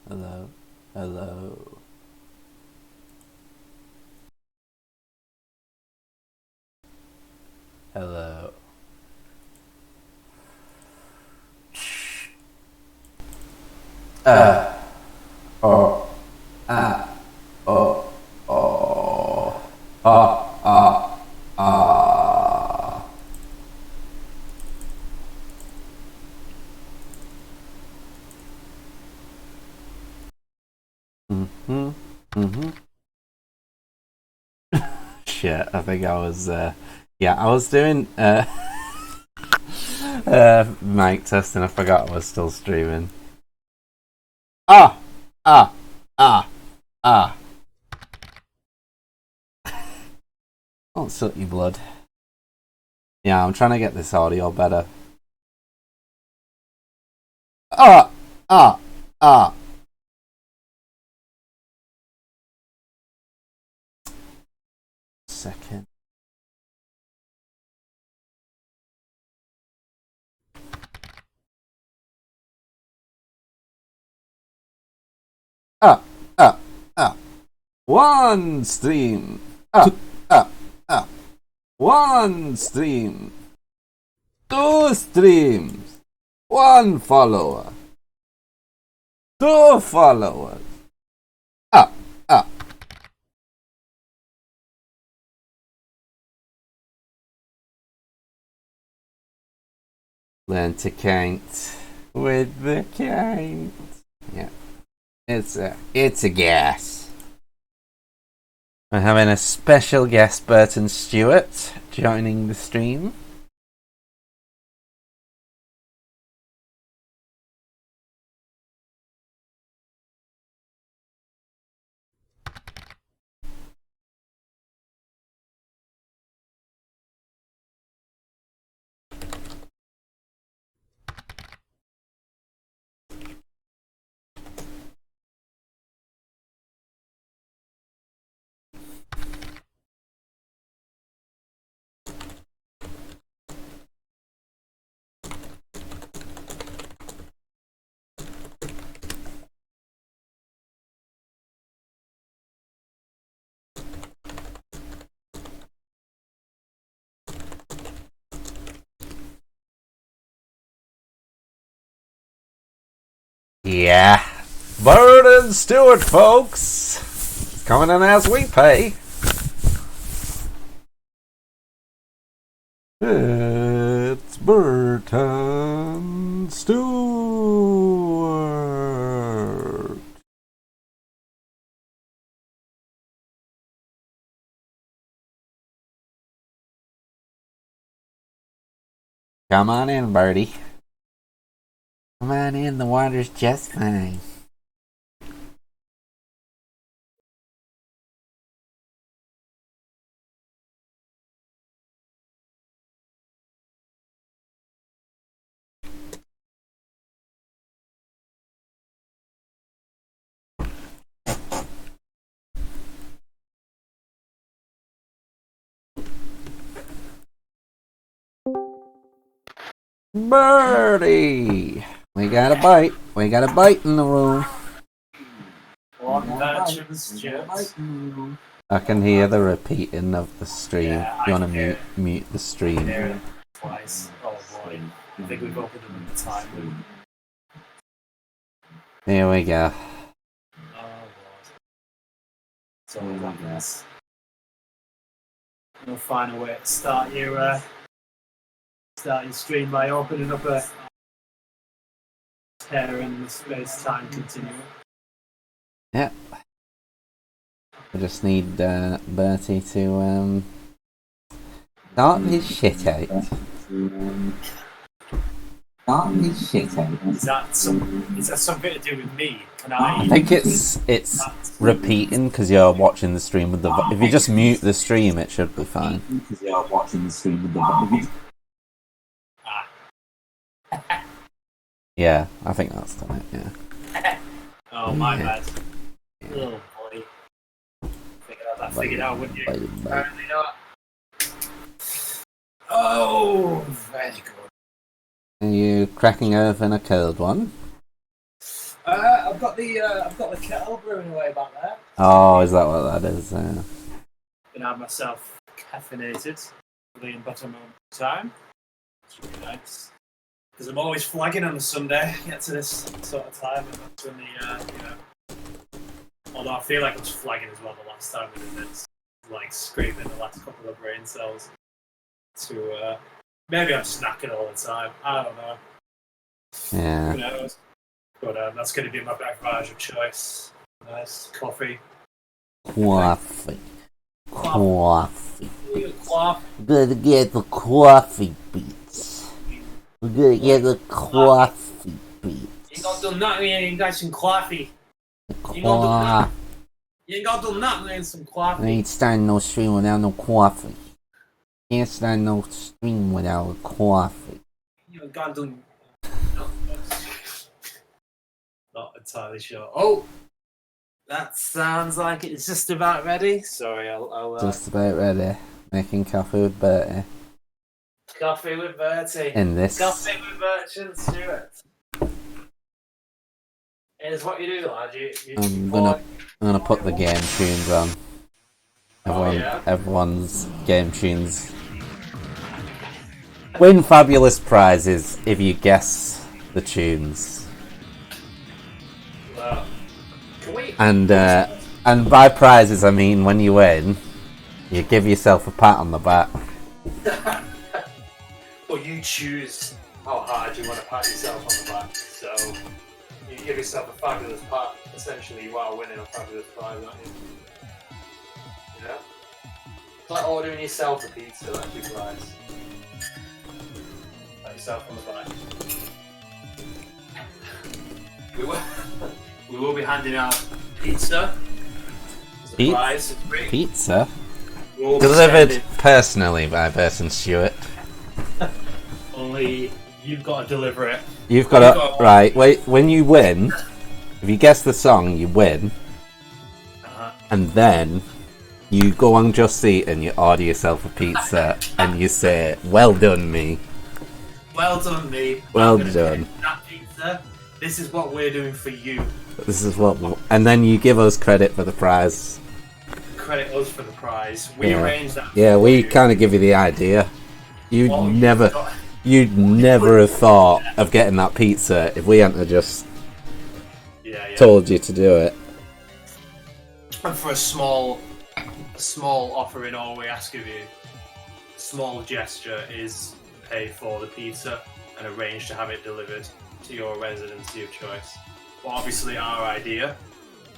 Hello. Hello. Hello. Uh. Oh. Ah. Oh. Oh. Ah. Ah. Ah. Mhm. Mhm. Shit. I think I was. Yeah, I was doing mic test and I forgot I was still streaming. Ah. Ah. Ah. Ah. Don't suck your blood. Yeah, I'm trying to get this audio better. Ah. Ah. Ah. Second. Ah. Ah. Ah. One stream. Ah. Ah. Ah. One stream. Two streams. One follower. Two followers. Ah. Ah. Learn to count with the count. Yeah. It's a guess. We're having a special guest, Burton Stewart, joining the stream. Yeah. Burton Stewart, folks. Coming in as we pay. It's Burton Stewart. Come on in, Birdie. Come on in, the water's just fine. Birdie! We got a bite. We got a bite in the room. I can hear the repeating of the stream. Yeah, you want to mute the stream? Yeah, twice. Oh boy. I think we've opened them in the time loop. Here we go. Oh god. It's all like this. We'll find a way to start your stream by opening up a tear in the space-time continuum. Yep. I just need Bertie to start his shit out. Start his shit out. Is that something to do with me? I think it's repeating because you're watching the stream with the. If you just mute the stream, it should be fine. Because you're watching the stream with the. Yeah, I think that's done it. Yeah. Oh my bad. Yeah. Oh boy. Figured out, wouldn't you? Apparently not. Oh, very good. Are you cracking open a cold one? I'm got the kettle brewing away back there. Oh, is that what that is? Yeah. Gonna have myself caffeinated, really in bottom of time. It's really nice. Because I'm always flagging on a Sunday. Get to this sort of time, and that's when although I feel like I was flagging as well the last time we did this, like scraping the last couple of brain cells. To maybe I'm snacking all the time. I don't know. Yeah. Who knows? But that's going to be my beverage of choice. Nice coffee. Coffee. Coffee. Coffee. We're gonna get the coffee beats. We're gonna get the coffee beats. You ain't got to do nothing, you ain't got some coffee. You ain't got to do nothing, you ain't some coffee. I ain't starting no stream without no coffee. Can't start no stream without coffee. You ain't got to do... Not entirely sure. Oh! That sounds like it's just about ready. Sorry, I'll just about ready. Making coffee with Bertie. Coffee with Bertie. In this. Coffee with Bertie and Stuart. Here's what you do, lad. I'm gonna put the game tunes on. Everyone's game tunes. Win fabulous prizes if you guess the tunes. Well, and by prizes I mean when you win, you give yourself a pat on the back. Well, you choose how hard you want to pat yourself on the back. So you give yourself a fabulous pat. Essentially, you are winning a fabulous prize, aren't you? You know? It's like ordering yourself a pizza. That's your prize. Pat yourself on the back. We will be handing out pizza. As a prize. Pizza? Delivered personally by Burton Stewart. Only you've got to deliver it. You've got to... Right, wait, when you win, if you guess the song, you win. And then you go on Just Eat and you order yourself a pizza and you say, well done, me. Well done, me. Well done. That pizza. This is what we're doing for you. This is what... And then you give us credit for the prize. Credit us for the prize. We arranged that. Yeah, we kind of give you the idea. You'd never have thought of getting that pizza if we hadn't just told you to do it. And for a small offering, all we ask of you, a small gesture, is pay for the pizza and arrange to have it delivered to your residency of choice. Well, obviously our idea.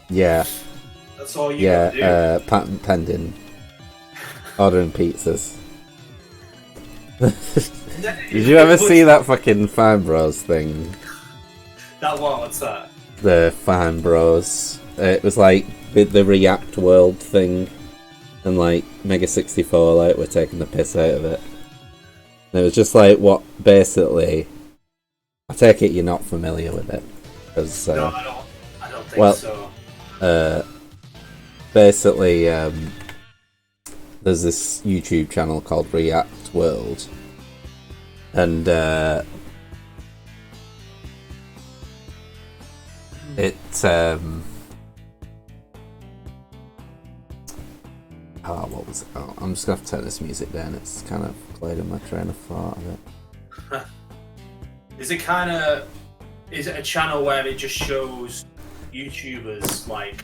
Yeah. That's all you gotta do. Patent pending. Ordering pizzas. Did you ever see that fucking Fine Bros thing? That what? What's that? The Fine Bros. It was like the React World thing, and like Mega 64 like were taking the piss out of it. And it was just like what basically. I take it you're not familiar with it, because no, I don't think so. Basically, there's this YouTube channel called React World, and what was it? Oh, I'm just gonna have to turn this music down. It's kind of played in my train of thought of it. Is it a channel where it just shows YouTubers like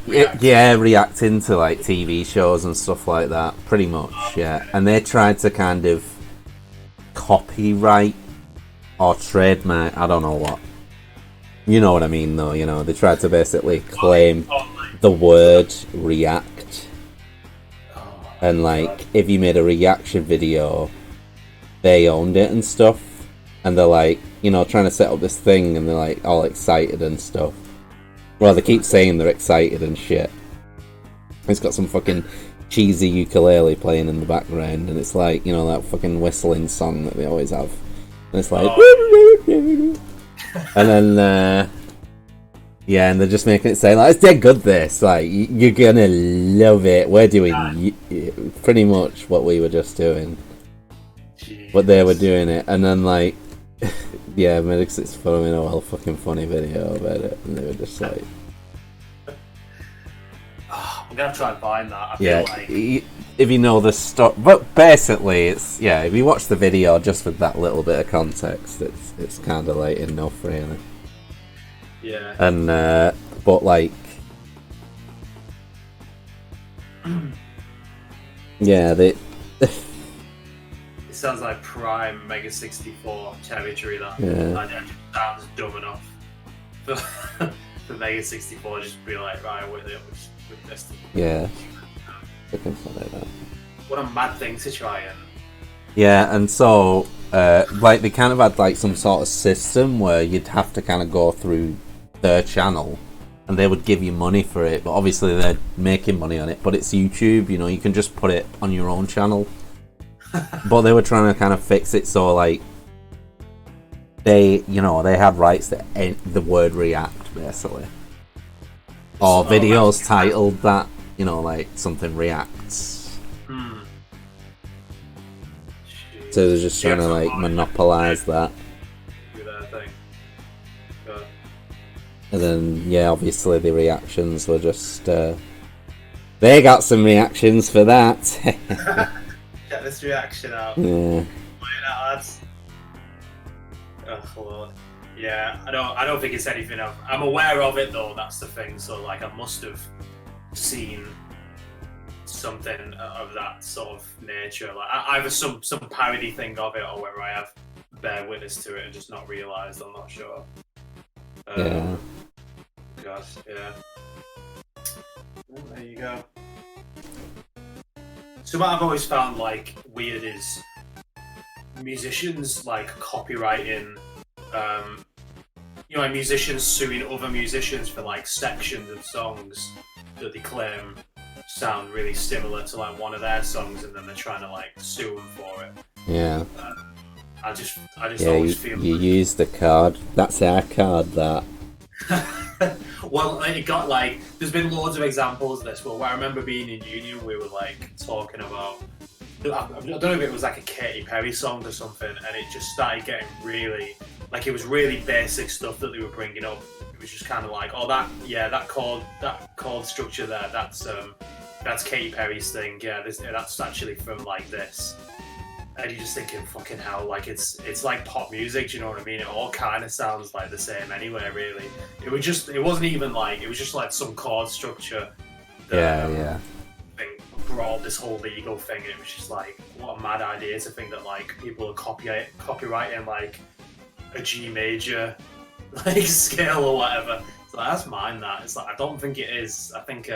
reacting to like TV shows and stuff like that, pretty much. Yeah, and they tried to kind of copyright or trademark, I don't know what, you know what I mean though, you know, they tried to basically claim the word react, and like if you made a reaction video they owned it and stuff, and they're like, you know, trying to set up this thing and they're like all excited and stuff. Well, they keep saying they're excited and shit. It's got some fucking cheesy ukulele playing in the background, and it's like, you know, that fucking whistling song that they always have. And it's like... and then, and they're just making it say, like, it's dead good, this. Like, you're gonna love it. We're doing pretty much what we were just doing. But they were doing it. And then, like, Yeah, Medics is filming a well fucking funny video about it, and they were just like, I'm gonna try and find that. I feel like if you know the stuff, but basically, it's if you watch the video just with that little bit of context, it's kind of like enough, really. Yeah. And but like, yeah, they. It sounds like prime Mega 64 territory. That it just sounds dumb enough for Mega 64 just be like, right, with this. Yeah. Looking for that. What a mad thing to try and. Yeah, and so like they kind of had like some sort of system where you'd have to kind of go through their channel, and they would give you money for it. But obviously they're making money on it. But it's YouTube, you know, you can just put it on your own channel. But they were trying to kind of fix it so like they had rights to the word react basically, or videos titled that, you know, like something reacts. So they're just trying to like monopolize that. And then obviously the reactions were just they got some reactions for that. Check this reaction out. Yeah. Oh Lord. Yeah, I don't think it's anything I'm aware of it though, that's the thing. So like I must have seen something of that sort of nature. Like either some parody thing of it, or whether I have bear witness to it and just not realised. I'm not sure. Yeah. Gosh, yeah. Well, there you go. So what I've always found like weird is musicians like copywriting, like musicians suing other musicians for like sections of songs that they claim sound really similar to like one of their songs, and then they're trying to like sue them for it. Yeah. I just always feel you use the card. That's our card. That. Well, it got like there's been loads of examples of this. Well, I remember being in uni, we were like talking about. I don't know if it was like a Katy Perry song or something, and it just started getting really like it was really basic stuff that they were bringing up. It was just kind of like, oh, that chord structure there, that's Katy Perry's thing. Yeah, that's actually from like this. And you're just thinking, fucking hell, like it's like pop music, do you know what I mean? It all kind of sounds like the same anyway, really. It wasn't even like, it was just like some chord structure that brought this whole legal thing, and it was just like, what a mad idea to think that like people are copyrighting like a G major like scale or whatever. So that's mine. That it's like I don't think it is. I think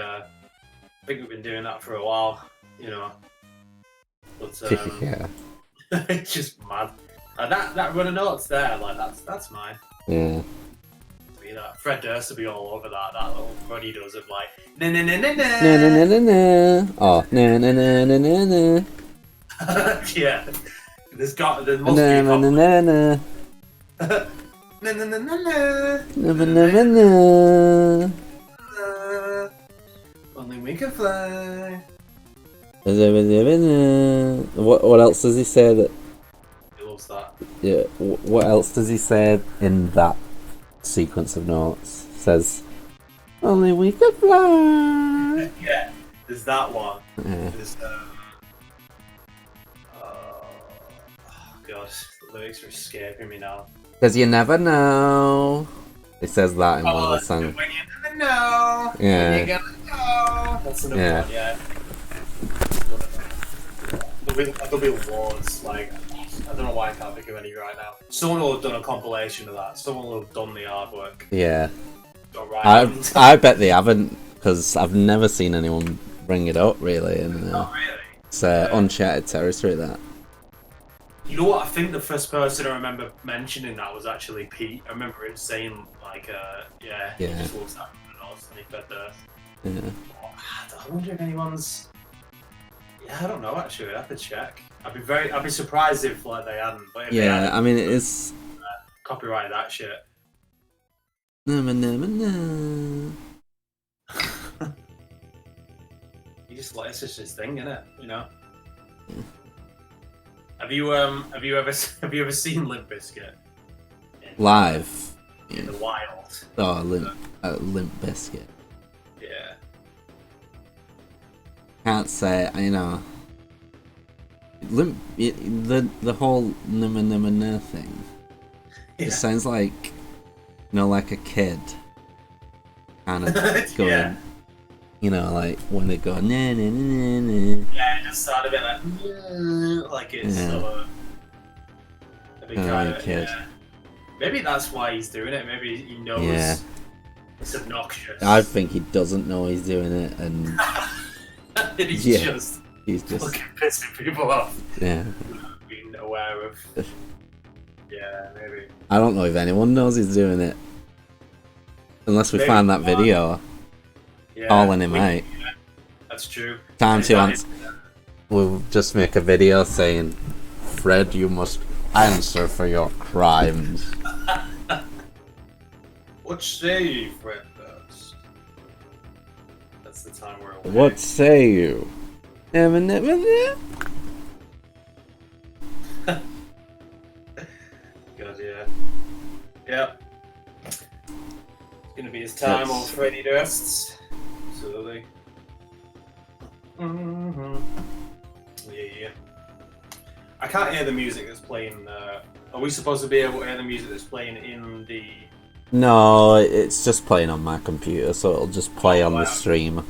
we've been doing that for a while, you know. But yeah. It's just mad. That run of notes there, like that's mine. Yeah. Fred Durst will be all over that little run he does of like na na na na na na na na na. Oh, na na na na na na. Yeah. There must na be a na na na na. na na na na na. Na na na. Only we can fly. What else does he say that? He loves that. Yeah. What else does he say in that sequence of notes? Says, "Only we could fly." Yeah. There's that one. Yeah. There's oh gosh, the lyrics are escaping me now. Because you never know. He says that in one of the songs. When you never know. Yeah. When you're gonna know. That's another one. Yeah. There'll be awards, like, I don't know why I can't think of any right now. Someone will have done a compilation of that. Someone will have done the artwork. Yeah. Right. I bet they haven't, because I've never seen anyone bring it up, really. And, Not really. It's uncharted territory, that. You know what? I think the first person I remember mentioning that was actually Pete. I remember him saying, like, he just looks at us and he fed Earth. Yeah. I wonder if anyone's... Yeah, I don't know actually. I have to check. I'd be surprised if like they hadn't. But if they hadn't, I mean it is copyright that shit. No. It's just his thing, isn't it? You know. Yeah. Have you ever seen Limp Bizkit? Live. In the wild. Oh, Limp Biscuit. Yeah. Can't say, you know. The whole numma thing. Yeah. It sounds like, you know, like a kid. Kind of going, yeah. you know, like when they go, nah, nah, nah, nah. Yeah, it just sounded a bit like it's sort of a bit kind of, kid. yeah. Maybe that's why he's doing it. Maybe he knows it's obnoxious. I think he doesn't know he's doing it, and he's just fucking pissing people off. Yeah. Without being aware of. Yeah, maybe. I don't know if anyone knows he's doing it. Unless we find that video. Yeah, calling him out. Yeah, that's true. Time to answer. We'll just make a video saying, Fred, you must answer for your crimes. What say you, Fred? That's the time we're away. What say you? Never. God, yeah. Yep. It's gonna be his time, old Freddy Dursts. Absolutely. Yeah. I can't hear the music that's playing. Are we supposed to be able to hear the music that's playing in the... No, it's just playing on my computer, so it'll just play on the stream,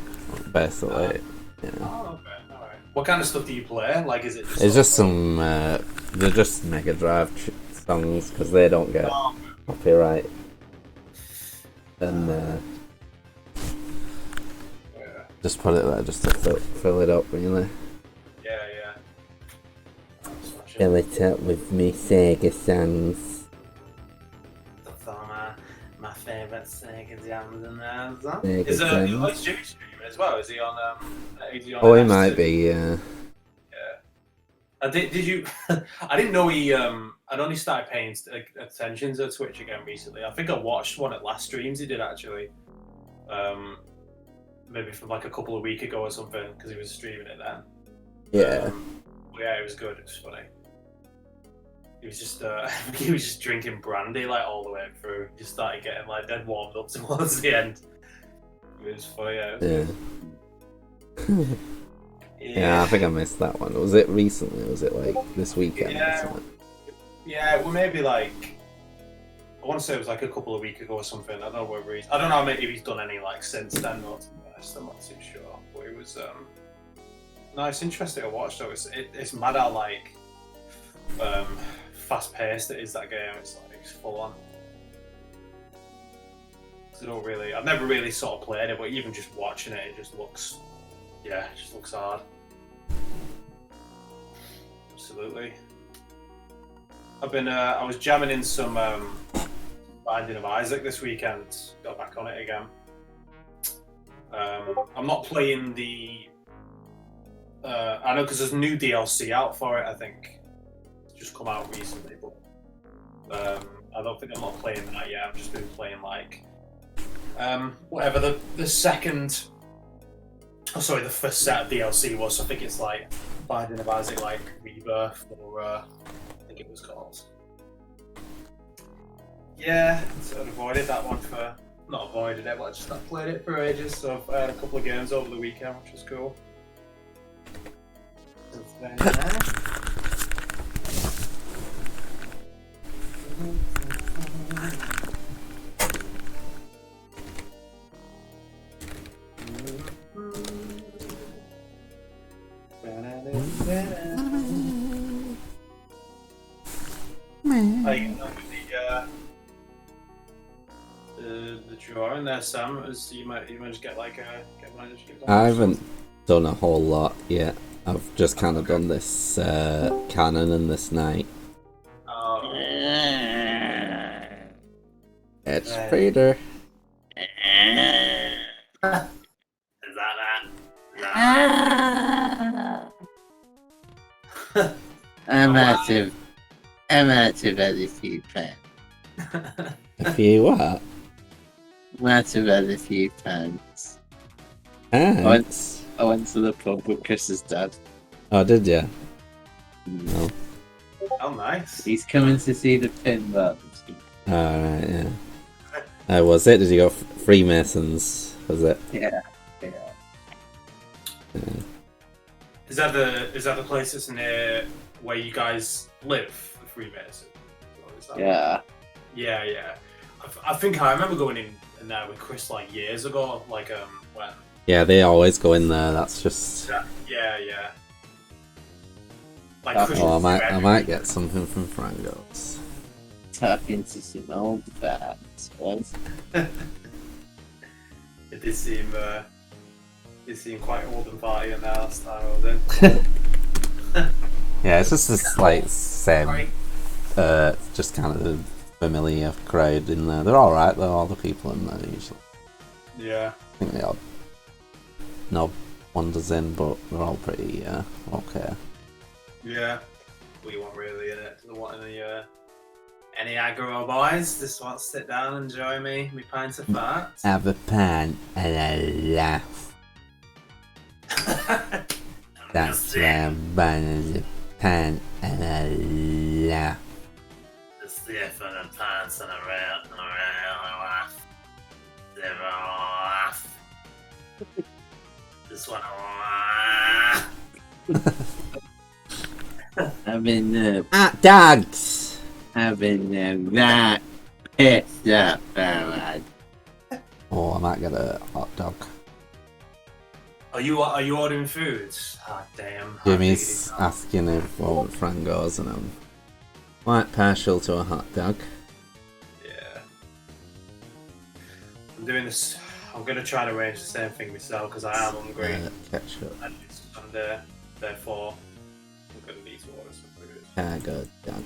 basically. Yeah. Oh, okay, alright. What kind of stuff do you play? Like, is it just... It's just some, they're just Mega Drive songs, because they don't get copyright. And, just put it there, just to fill it up, really. Yeah. Fill it up with me Sega songs. My favourite Sega jams and that. Is Jimmy streaming as well? Is he on? Is he on? Oh, he might be. Yeah. Did you? I didn't know he. I'd only started paying attention to Twitch again recently. I think I watched one at last streams he did actually. Maybe from like a couple of weeks ago or something, because he was streaming it then. Yeah. Yeah, it was good. It was funny. He was just he was just drinking brandy like all the way through. He just started getting like dead warmed up towards the end. It was funny. Yeah, I think I missed that one. Was it recently? Was it like this weekend or something? Yeah, well maybe like I want to say it was like a couple of weeks ago or something. I don't know whether I don't know if he's done any like since then. Or to be honest, I'm not too sure. But it was no, it's interesting to watch though. It's mad how like fast paced it is, that game. It's like it's full on. I've never really sort of played it, but even just watching it, it just looks hard. Absolutely. I was jamming in some Binding of Isaac this weekend. Got back on it again. I'm not playing the. I know because there's new DLC out for it. I think it's just come out recently, but I don't think I'm not playing that yet. I've just been playing like whatever the second. Oh, sorry, the first set of DLC was. I think it's like Binding of Isaac, like Rebirth, or I think it was called. Yeah, so I avoided that one for. Not avoided it, but I just not played it for ages. So I've had a couple of games over the weekend, which was cool. So it's very nice. The drawer in there, Sam, is you might just get like I haven't done a whole lot yet. I've just kind of done this canon and this night. Oh. It's Peter. Is that? I'm active at a few plans. A few what? I'm active at a few plans. Ants? I went to the pub with Chris's dad. Oh, did you? No. Oh, nice. He's coming to see the pinball. Alright, yeah. Was it? Did you go Freemasons? Was it? Yeah. Is that the place that's near where you guys live, the Freemason? Yeah. Yeah. I think I remember going in there with Chris like years ago, like when. Yeah, they always go in there. That's just. Yeah. Like Oh, I might get something from Frango's. Talking to some old facts, was. It did seem quite old and party in there last time I was in. Yeah, it's just this like same, just kind of familiar crowd in there. They're all right though. All the people in there usually. Yeah. I think the odd knob wanders in, but they're all pretty okay. Yeah. We want really in it. Don't want any aggro boys. Just want to sit down and enjoy me pints of fat. Have a pan and a laugh. That's why I'm buying the pan and a laugh. Just the F and a pants and a rail and a laugh. Never laugh. Just want to laugh. I've been Hot dogs! that pissed up, fella. Oh, I might get a hot dog. Are you ordering food? Ah, damn. Jimmy's asking if what Frango's and I'm quite partial to a hot dog. Yeah. I'm doing this. I'm going to try and arrange the same thing myself because I am hungry. Ketchup. And therefore, I'm going to need to order some food. Good dog.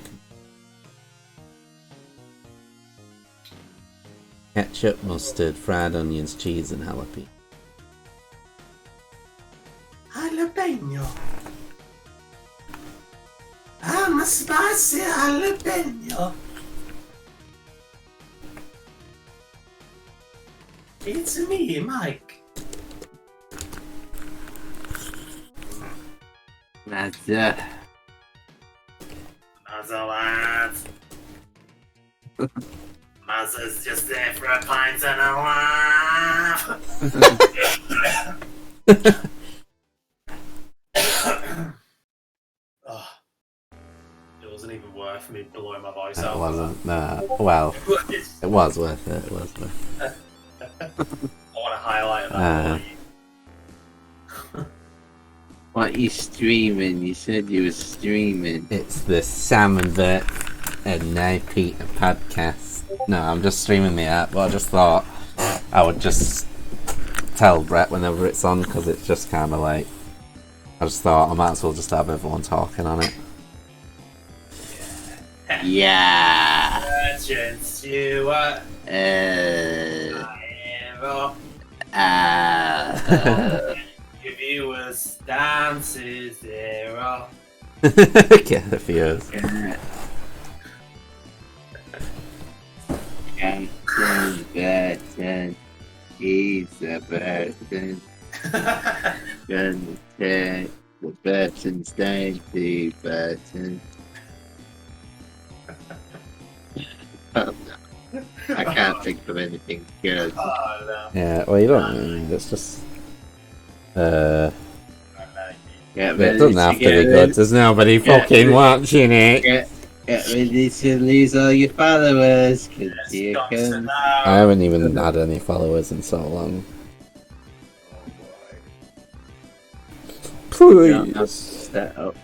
Ketchup, mustard, fried onions, cheese, and jalapeno. Jalapeno. I'm a spicy jalapeno. It's me, Mike. That's Not a lot. Mazza's just there for a pint and a laugh. Oh, it wasn't even worth me blowing my voice out. It wasn't. Well, it was worth it. It was worth it. I want to highlight that. what you streaming? You said you were streaming. It's the Sam and Bert and Now Peter podcast. No, I'm just streaming the app, but I just thought I would just tell Brett whenever it's on because it's just kind of like. I just thought I might as well just have everyone talking on it. Yeah. Urgent, you If you was down to zero. Get the views. Captain Burton, he's a Burton. Gonna take the Burton's down to Burton. Oh, no. I can't think of anything good. Oh, no. Yeah, well, you don't. It's just. Get It ready doesn't have to be get good. There's nobody fucking watching it. Get ready to lose all your followers, cause It's you got to can. know. I haven't even had any followers in so long. You don't have Please. set up.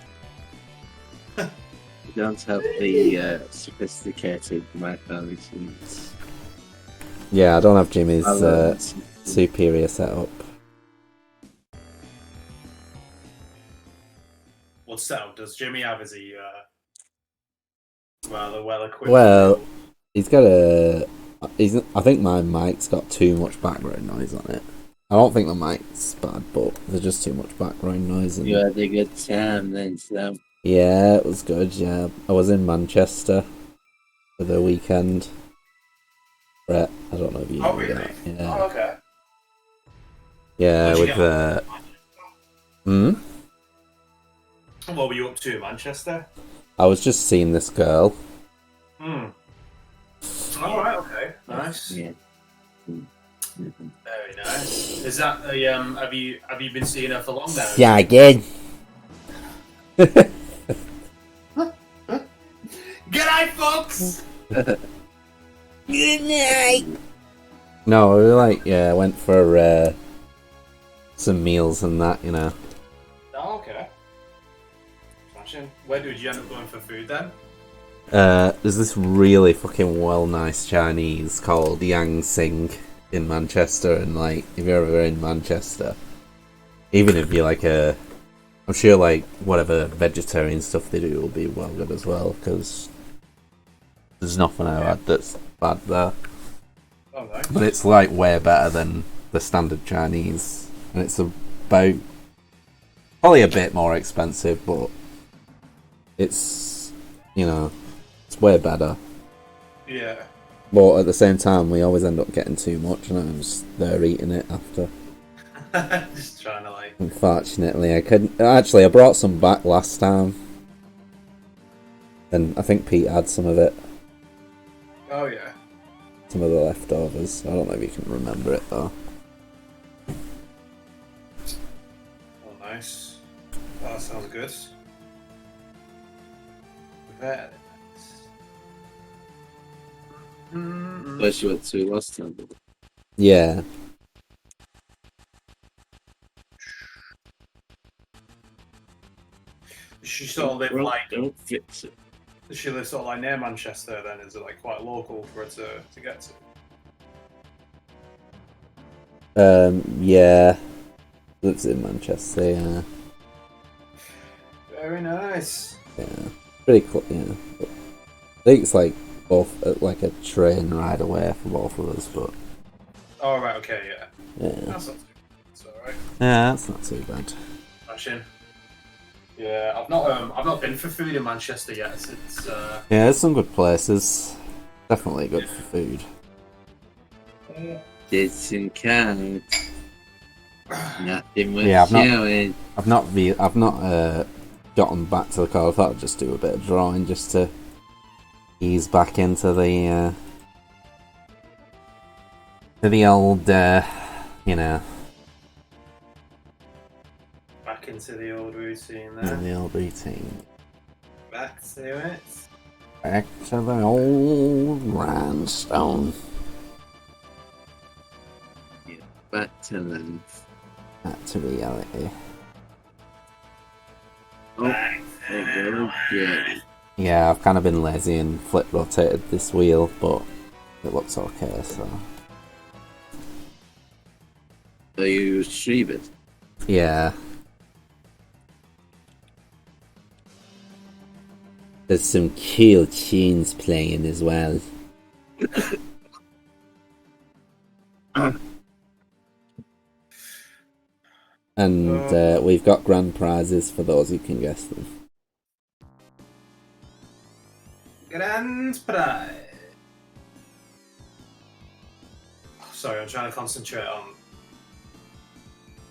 You don't have the sophisticated micromanagement. Yeah, I don't have Jimmy's Followers. superior setup. What setup does Jimmy have? Is he rather well equipped? Well, he's got a. I think my mic's got too much background noise on it. I don't think the mic's bad, but there's just too much background noise. And... You had a good time then, so. Yeah, it was good. Yeah, I was in Manchester for the weekend. Brett, I don't know if you know really? that. Yeah, Oh, okay. yeah, What'd you with get? What were you up to in Manchester? I was just seeing this girl. All right. Okay. Nice. Yeah. Very nice. Is that a Have you been seeing her for long now? Yeah, again. G'day, folks. Good night. No, we went for some meals and that, you know. Oh, okay. Smashing. Where did you end up going for food then? There's this really fucking nice Chinese called Yang Sing in Manchester, and like, if you're ever in Manchester, even if you're I'm sure like whatever vegetarian stuff they do will be well good as well, because there's nothing I've had that's bad there. Oh, nice. But it's like way better than the standard Chinese, and it's about probably a bit more expensive, but it's, you know, it's way better. Yeah. But at the same time, we always end up getting too much, and I'm just there eating it after. Just trying to like. Unfortunately, I couldn't. Actually, I brought some back last time, and I think Pete had some of it. Oh yeah. Some of the leftovers. I don't know if you can remember it though. Oh, nice. Oh, that sounds good. Very nice. Plus you went to last time. Yeah. She sort of live Well, like. don't fix it. Does she live sort of like near Manchester then? Is it like quite local for her to get to? Yeah. Lives in Manchester, yeah. Very nice. Yeah. Pretty cool, yeah. But I think it's like both like a train ride away for both of us, but. Oh right, okay, yeah. Yeah. That's not too bad. It's alright. Yeah, that's not too bad. Smashing. Yeah, I've not been for food in Manchester yet. It's Yeah, there's some good places. Definitely good for food. Didn't count. Nothing was Yeah, showing. I've not gotten back to the car. I thought I'd just do a bit of drawing just to ease back into the old, you know. back into the old routine there. The old routine. Back to it. Back to the old rhinestone. Yeah, back to life. Back to reality. Oh, there you go again. Yeah, I've kind of been lazy and flip rotated this wheel, but it looks okay, so. So you stream it? Yeah. There's some cool tunes playing as well. And we've got grand prizes for those who can guess them. Grand prize. Sorry, I'm trying to concentrate on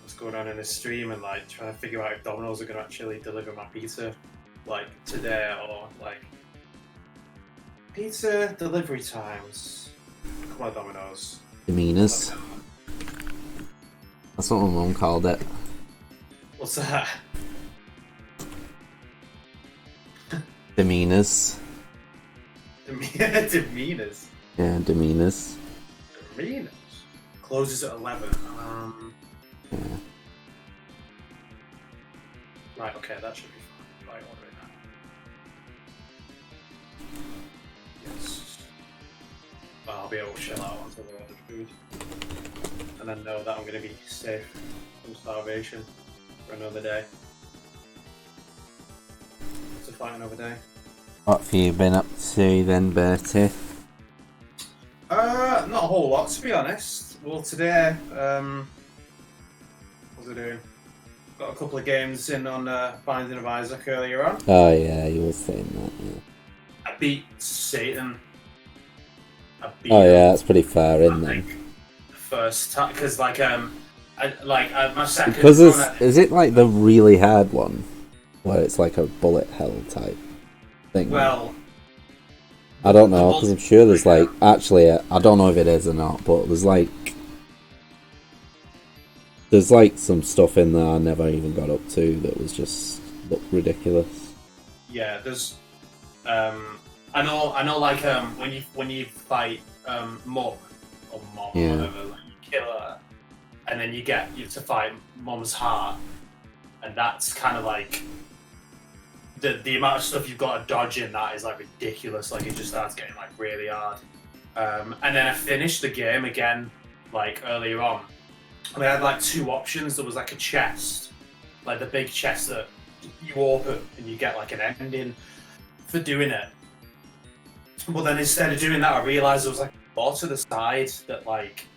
what's going on in this stream and like trying to figure out if Domino's are going to actually deliver my pizza like today or like pizza delivery times. Come on, Domino's. Demeanors. That's what my mum called it. What's that? Demeanors. Demeanors. Yeah, demeanors. Demeanors. Closes at 11. Yeah. Right, okay, that should be fine. Right, ordering that. Yes. Well, I'll be able to chill out until we order food. And then know that I'm going to be safe from starvation for another day. To fight another day. What have you been up to then, Bertie? Not a whole lot, to be honest. Well, today, what was I doing? Got a couple of games in on Binding of Isaac earlier on. Oh yeah, you were saying that, yeah. I beat Satan. Oh yeah, that's pretty far in then. First time, because my second. Because is it like the really hard one, where it's like a bullet hell type thing? Well, I don't know, because I'm sure there's like... Actually, I don't know if it is or not, but there's like... There's like some stuff in there I never even got up to that was just looked ridiculous. Yeah, there's... I know. Like when you fight Mum or Mom or whatever, like, you kill her, and then you have to fight Mum's heart, and that's kind of like the amount of stuff you've got to dodge in that is like ridiculous. Like it just starts getting like really hard. And then I finished the game again like earlier on. And I had like two options. There was like a chest, like the big chest that you open and you get like an ending for doing it. But then instead of doing that, I realised there was like a door to the side that like,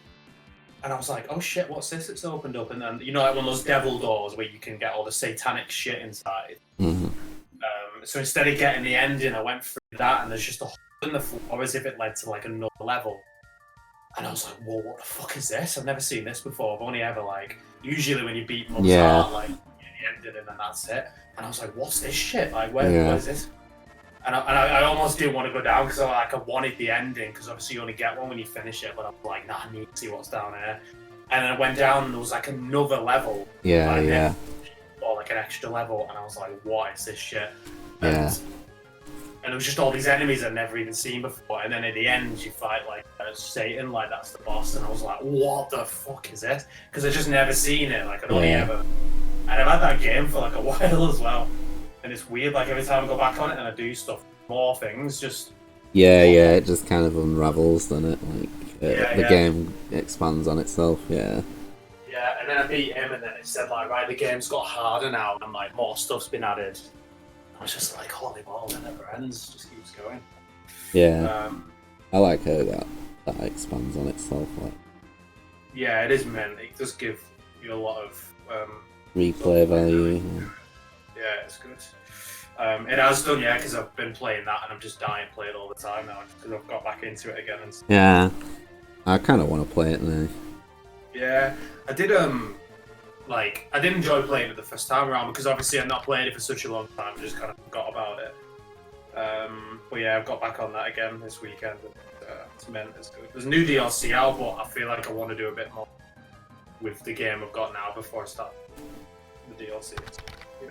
and I was like, oh shit, what's this? It's opened up, and then you know like one of those devil doors where you can get all the satanic shit inside. Mm-hmm. So instead of getting the ending, I went through that, and there's just a hole in the floor as if it led to like another level. And I was like, whoa, what the fuck is this? I've never seen this before. I've only ever like, usually when you beat Mum's heart, like you get the ending and then that's it. And I was like, what's this shit? Like, where is this? And I almost didn't want to go down because I wanted the ending, because obviously you only get one when you finish it. But I was like, nah, I need to see what's down here. And then I went down and there was like another level. Or like an extra level. And I was like, what is this shit? And it was just all these enemies I'd never even seen before. And then at the end, you fight like Satan, like that's the boss. And I was like, what the fuck is this? Because I'd just never seen it. Like I'd only ever... And I've had that game for like a while as well. And it's weird, like every time I go back on it and I do stuff, more things just... it just kind of unravels, doesn't it? Like, the game expands on itself, Yeah, and then I beat him and then it said like, right, the game's got harder now and like more stuff's been added. I was just like, holy ball, it never ends, just keeps going. I like how that expands on itself. Like. Yeah, it is meant. It does give you a lot of... replay value. Yeah, it's good. It has done, because I've been playing that and I'm just dying to play it all the time now because I've got back into it again. Yeah, I kind of want to play it now. Yeah, I did. I did enjoy playing it the first time around because obviously I've not played it for such a long time. I just kind of forgot about it. But yeah, I've got back on that again this weekend. It's meant it's good. There's new DLC out, but I feel like I want to do a bit more with the game I've got now before I start the DLC. Yeah.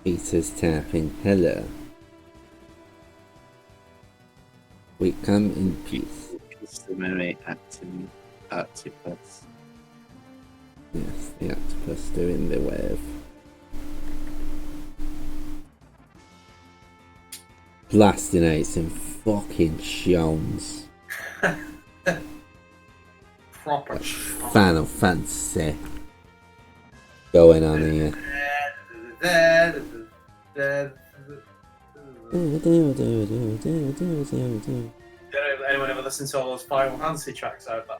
Peter's tapping. Hello. We come in peace. Customary octopus. Yes, the octopus doing the wave. Blasting out some fucking shows. Proper Final Fantasy going on here. Anyone ever listen to all those Final Fantasy tracks out there?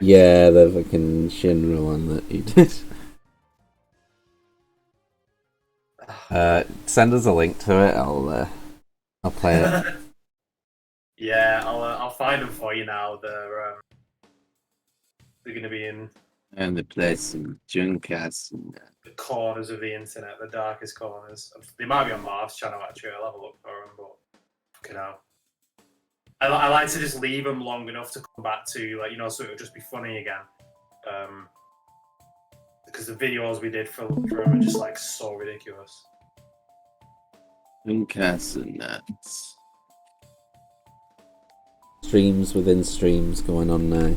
Yeah, the fucking Shinra one that you did. Send us a link to it. I'll play it. Yeah, I'll find them for you now. They're going to be in. And they play some Junkers and the corners of the internet, the darkest corners. They might be on Marv's channel actually. I'll have a look for them, but fucking hell. I like to just leave them long enough to come back to, like, so it'll just be funny again. Because the videos we did for them are just like so ridiculous. Junkers and that. Streams within streams going on now.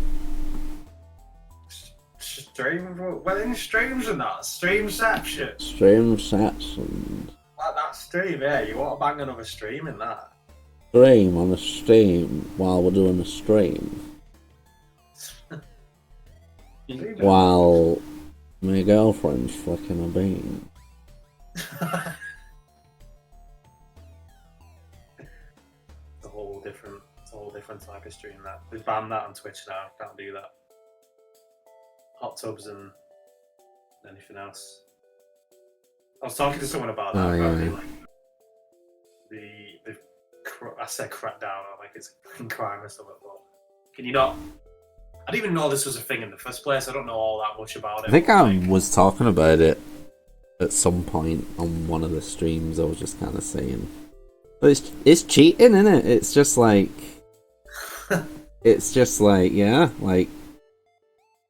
Within streams and that. Streamception. Streamception. That stream, yeah. You want to bang another stream in that. Stream on a stream while we're doing a stream. While my girlfriend's flicking a bean. It's a whole different type of stream that. They've banned that on Twitch now. Can't do that. Hot tubs and anything else. I was talking to someone about that. I said crack down, like it's a fucking crime or something. But can you not? I didn't even know this was a thing in the first place. I don't know all that much about it. I think I was talking about it at some point on one of the streams. I was just kind of saying But it's cheating, isn't it? It's just like yeah, like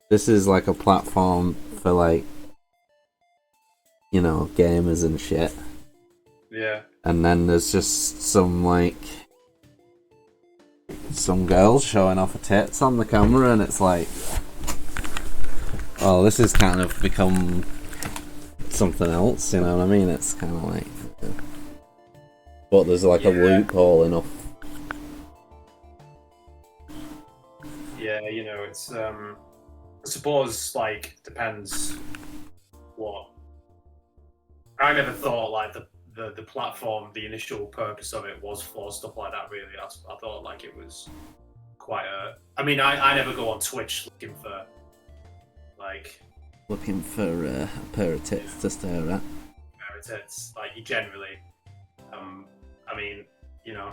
this is like a platform for like, you know, gamers and shit. Yeah. And then there's just some girls showing off her tits on the camera, and it's like, oh, this has kind of become something else, you know what I mean? It's kind of like, but there's like a loophole enough. Yeah, you know, it's I suppose like depends what. I never thought like the platform, the initial purpose of it was for stuff like that. Really, I thought like it was quite a. I mean, I never go on Twitch looking for a pair of tits to stare at. Pair of tits, like you generally. I mean, you know,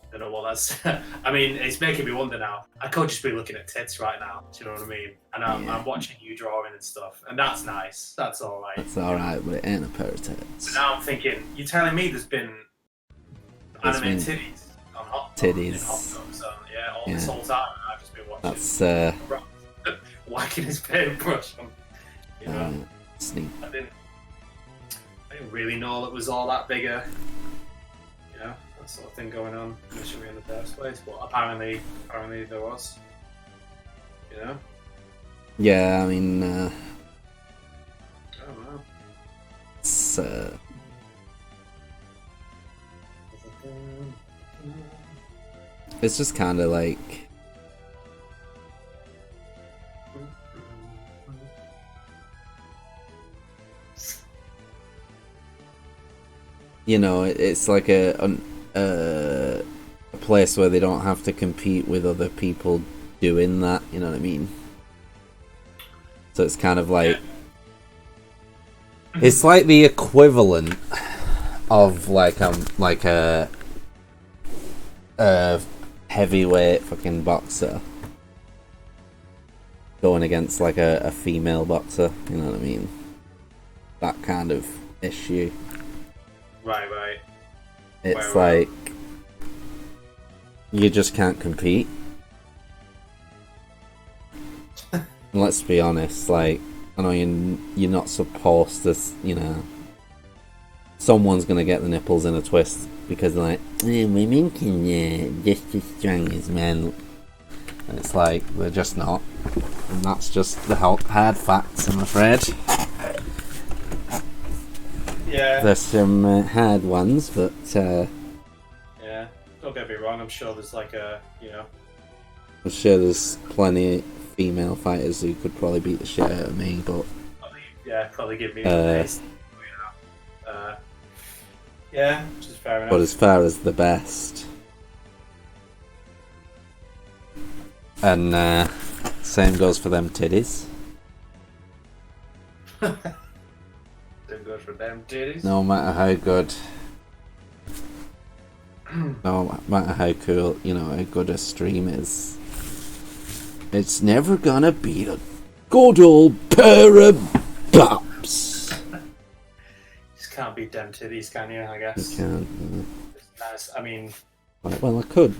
I don't know what that's. I mean, it's making me wonder now. I could just be looking at tits right now. Do you know what I mean? And I'm watching you drawing and stuff, and that's nice. That's all right. That's all right, but it ain't a pair of tits. But now I'm thinking, you're telling me there's been anime titties on hot titties. In hot tubs, this whole time. I've just been watching. That's whacking his paintbrush on. You know, sneak. I didn't really know it was all that bigger. That sort of thing going on initially in the first place, but apparently there was. You know? Yeah, I mean, I don't know. It's just kind of like, you know, it's like a place where they don't have to compete with other people doing that, you know what I mean? So it's kind of like, it's like the equivalent of like a heavyweight fucking boxer going against like a female boxer, you know what I mean? That kind of issue. Right. It's like you just can't compete. Let's be honest, like, I know you're not supposed to, you know, someone's gonna get the nipples in a twist because they're like, women can just as strong as men. And it's like, they're just not. And that's just the hard facts, I'm afraid. Yeah. There's some hard ones, but yeah, don't get me wrong, I'm sure there's like I'm sure there's plenty female fighters who could probably beat the shit out of me, but probably give me the best. Yeah, which is fair enough. But as far as the best, and same goes for them titties. Same goes for them titties. No matter how good, no matter how cool, you know, how good a stream is, it's never gonna beat a good old pair of bops. Just can't beat them titties, can you? I guess. You can't. Nice. I mean. Well, I could.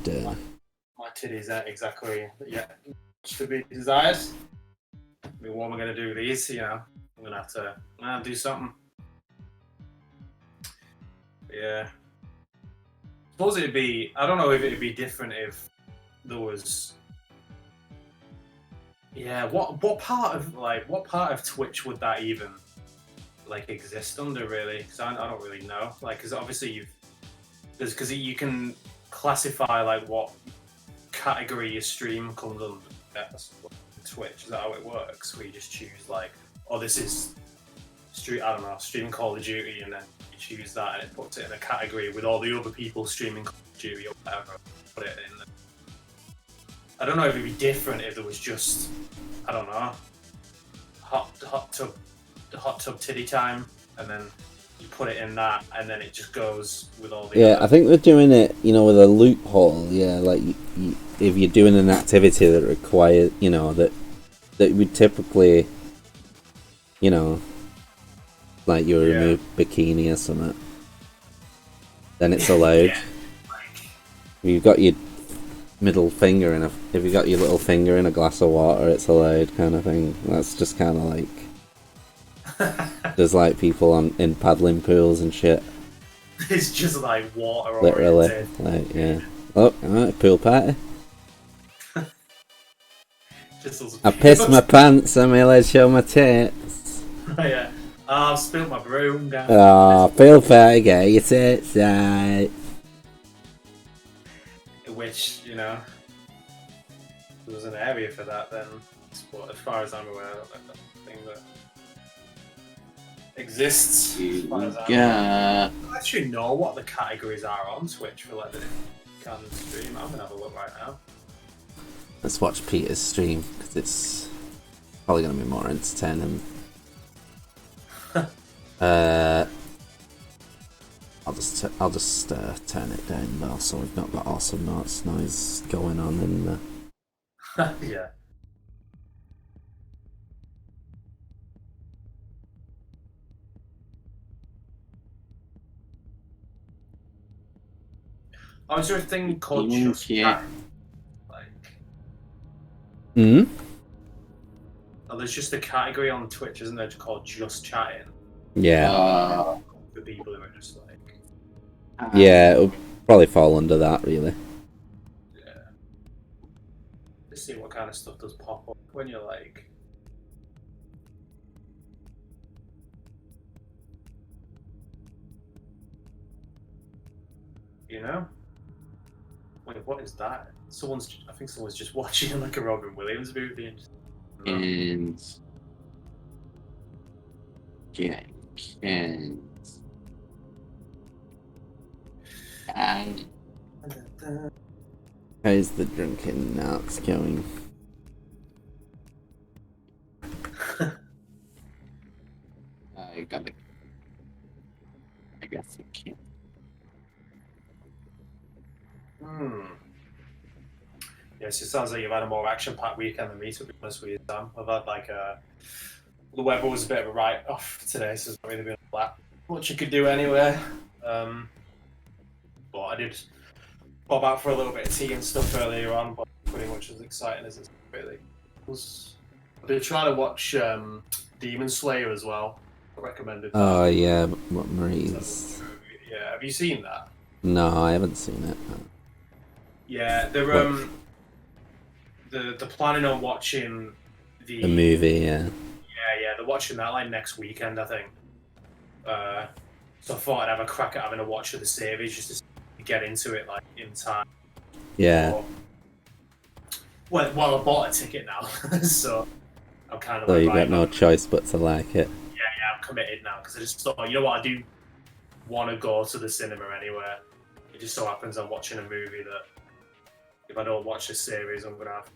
My titties aren't exactly to be desired. I mean, what am I gonna do with these? You know, I'm gonna have to do something. Yeah. Suppose it'd be. I don't know if it'd be different if there was. Yeah. What part of Twitch would that even like exist under, really? Because I don't really know. Like, because obviously because you can classify like what category your stream comes under. Twitch, is that how it works? Where you just choose like, oh, this is stream Call of Duty, and then you choose that, and it puts it in a category with all the other people streaming Call of Duty or whatever. Put it in. I don't know if it'd be different if there was just, I don't know, hot tub titty time, and then you put it in that, and then it just goes with all the. Yeah, I think they're doing it, you know, with a loophole. Yeah, like if you're doing an activity that requires, you know, that would typically, you know, like you remove bikini or something. then it's allowed. Yeah. If you've got your middle finger if you got your little finger in a glass of water, it's allowed, kind of thing. That's just kind of like there's like people in paddling pools and shit. It's just like water Literally, oriented. like yeah. Oh, alright, pool party. I pissed my pants. I may let's show my tits. Yeah. I've spilled my broom down. Oh, pool party, get your tits out. Which, you know, there was an area for that then. But as far as I'm aware, I don't know if that's a thing that exists. As far as I'm aware. I don't actually know what the categories are on Twitch for like the can stream. I'm gonna have a look right now. Let's watch Peter's stream because it's probably gonna be more entertaining. I'll just turn it down though, so we've not got awesome noise going on in the. Yeah. Oh, is there a thing called just chat? Like, Hmm? oh, there's just a category on Twitch, isn't there, called just chatting? Yeah. For people who are just like. Yeah, it'll probably fall under that, really. Yeah. Let's see what kind of stuff does pop up when you're like. You know? Wait, what is that? I think someone's just watching like a Robin Williams movie and just. And Jenkins. How's the drinking nuts going? I got it. I guess I can't. Yes, it sounds like you've had a more action-packed weekend than me, to be honest with you, Sam. I've had like the weather was a bit of a write-off today, so there's not really been that much you could do anyway. But I did bob out for a little bit of tea and stuff earlier on, but pretty much as exciting as it's really. I've been trying to watch Demon Slayer as well. I recommended that. Oh yeah, what Marie's? Yeah, have you seen that? No, I haven't seen it. Yeah, they're planning on watching the movie. Yeah. Yeah, they're watching that like next weekend, I think. So I thought I'd have a crack at having a watch of the series just to get into it like in time. Yeah. Well, I bought a ticket now, so I'm kind of. So like, you got no choice but to like it. Yeah, I'm committed now because I just thought, you know what, I do want to go to the cinema anywhere. It just so happens I'm watching a movie that if I don't watch the series, I'm gonna have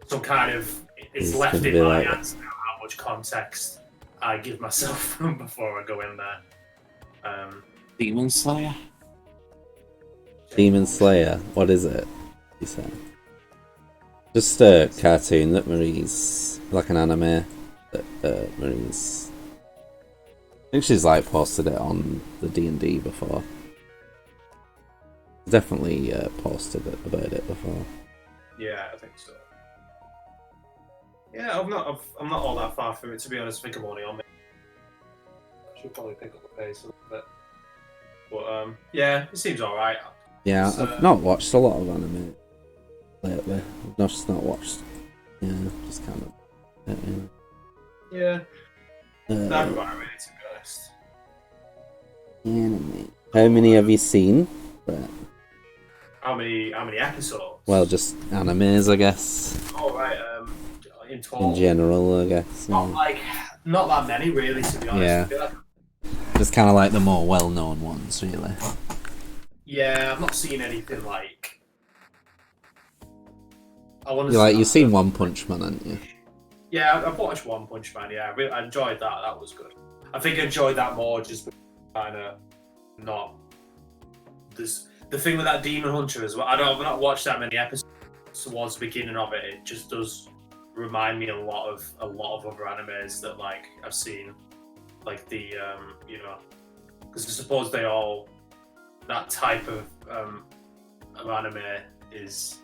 some kind of. It's left in my hands now how much context I give myself before I go in there. Demon Slayer? Demon Slayer, what is it? You said. Just a cartoon that Marie's like an anime that Marie's. I think she's like posted it on the D&D before. Definitely posted it about it before. Yeah, I think so. Yeah, I'm not all that far through it, to be honest. I think I'm only on it. Should probably pick up the pace a little bit. But yeah, it seems alright. Yeah, I've not watched a lot of anime lately. I've just not watched. Yeah, just kind of. Yeah. Not quite really, to be honest. Anime. How many have you seen? But... How many episodes? Well, just animes, I guess. Oh right, in total. In general, I guess. Not that many, really, to be honest. Yeah. Just kind of like the more well-known ones, really. Yeah, I've not seen anything like. You've seen One Punch Man, haven't you? Yeah, I've watched One Punch Man. Yeah, I enjoyed that. That was good. I think I enjoyed that more just kind of not. The thing with that Demon Hunter as well. I've not watched that many episodes towards the beginning of it. It just does remind me a lot of other animes that like I've seen, like the because I suppose they all that type of anime is,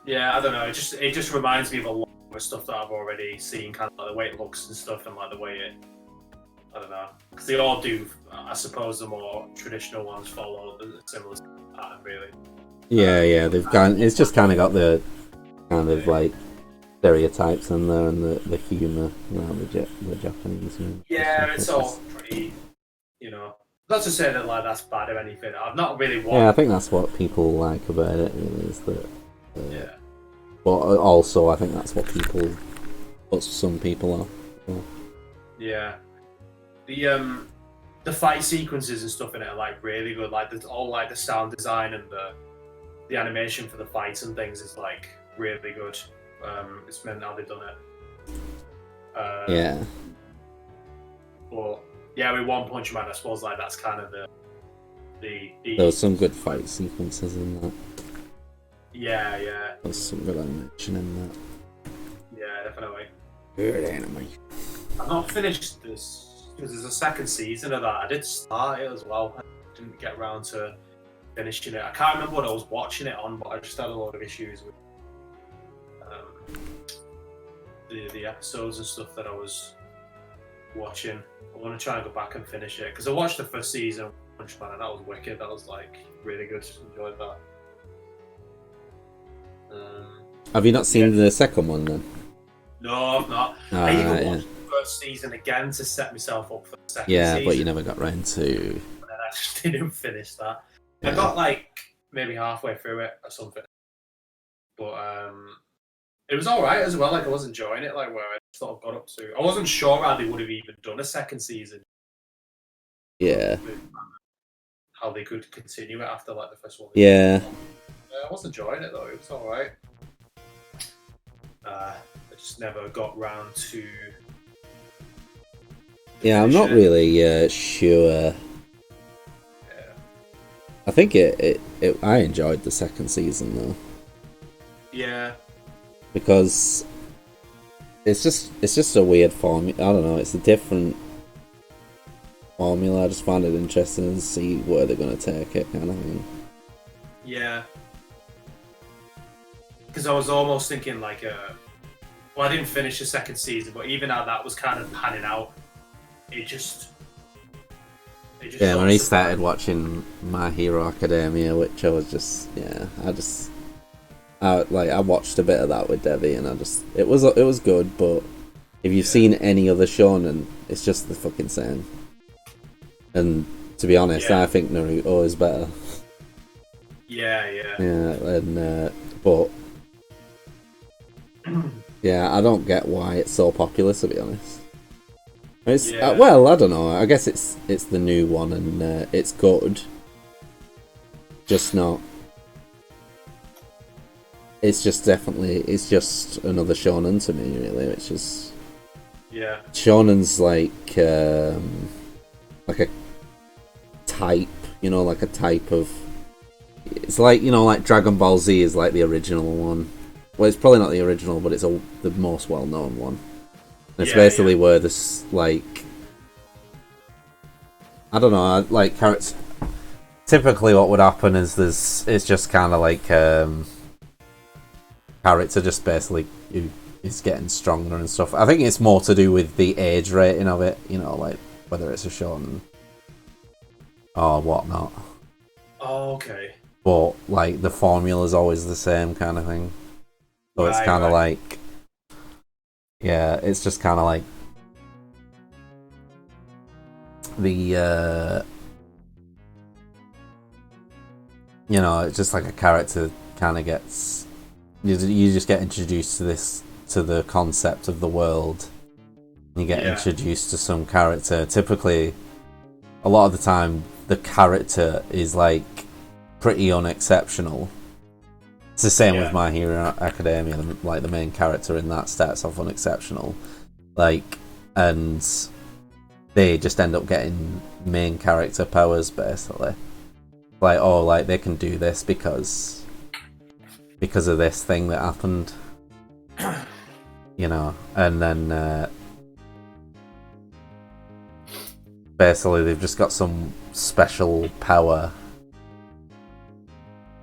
I don't know. It just reminds me of a lot of stuff that I've already seen, kind of like the way it looks and stuff, and like the way it. I don't know, because they all do. I suppose the more traditional ones follow the similar pattern, really. Yeah, they've got. It's just kind of got the kind of like stereotypes in there and the humour, the Japanese. Yeah, it's all pretty, Not to say that like that's bad or anything. I've not really watched. Yeah, I think that's what people like about it. Really, is that. Yeah. But also, I think that's what some people are. Yeah. The fight sequences and stuff in it are like really good. Like all like the sound design and the animation for the fights and things is like really good. It's meant how they've done it. Yeah. But yeah, with One Punch Man, I suppose like that's kind of the There was some good fight sequences in that. Yeah. There's some good animation in that. Yeah, definitely. Good animation. I've not finished this because there's a second season of that. I did start it as well. I didn't get around to finishing it. I can't remember what I was watching it on, but I just had a lot of issues with the episodes and stuff that I was watching. I want to try and go back and finish it because I watched the first season of Punch Man and that was wicked. That was like really good. Enjoyed that. Have you not seen the second one then? No, I've not. I even watched the first season again to set myself up for the second season. Yeah, but you never got round to. And then I just didn't finish that. Yeah. I got like maybe halfway through it or something. But it was alright as well. Like I was enjoying it. Like where I sort of got up to. I wasn't sure how they would have even done a second season. Yeah. How they could continue it after like the first one. Yeah. I was enjoying it though. It was alright. I just never got round to. Yeah, I'm not really sure. Yeah. I think I enjoyed the second season though. Yeah. Because it's just a weird formula. I don't know. It's a different formula. I just find it interesting to see where they're going to take it, kind of thing. Yeah. Because I was almost thinking like well, I didn't finish the second season, but even how that was kind of panning out, it just yeah, when he started watching My Hero Academia, which I was just I watched a bit of that with Debbie, and it was good, but if you've seen any other shonen, it's just the fucking same. And to be honest, I think Naruto is better. Yeah, and but yeah, I don't get why it's so popular, to be honest. It's well, I don't know. I guess it's the new one, and it's good. Just not. It's just another shonen to me, really. Which is shonen's like a type, like a type of. It's like like Dragon Ball Z is like the original one. Well, it's probably not the original, but it's the most well-known one. And it's basically where this like I don't know, like characters. Typically, what would happen is it's just kind of like character just basically is getting stronger and stuff. I think it's more to do with the age rating of it, like whether it's a shonen or whatnot. Oh, okay. But like the formula's always the same kind of thing. So it's kind of like, it's just kind of like the, it's just like a character kind of gets, you just get introduced to the concept of the world. You get introduced to some character. Typically, a lot of the time, the character is like pretty unexceptional. It's the same with My Hero Academia. Like the main character in that starts off unexceptional, and they just end up getting main character powers basically. Like they can do this because of this thing that happened, and then basically they've just got some special power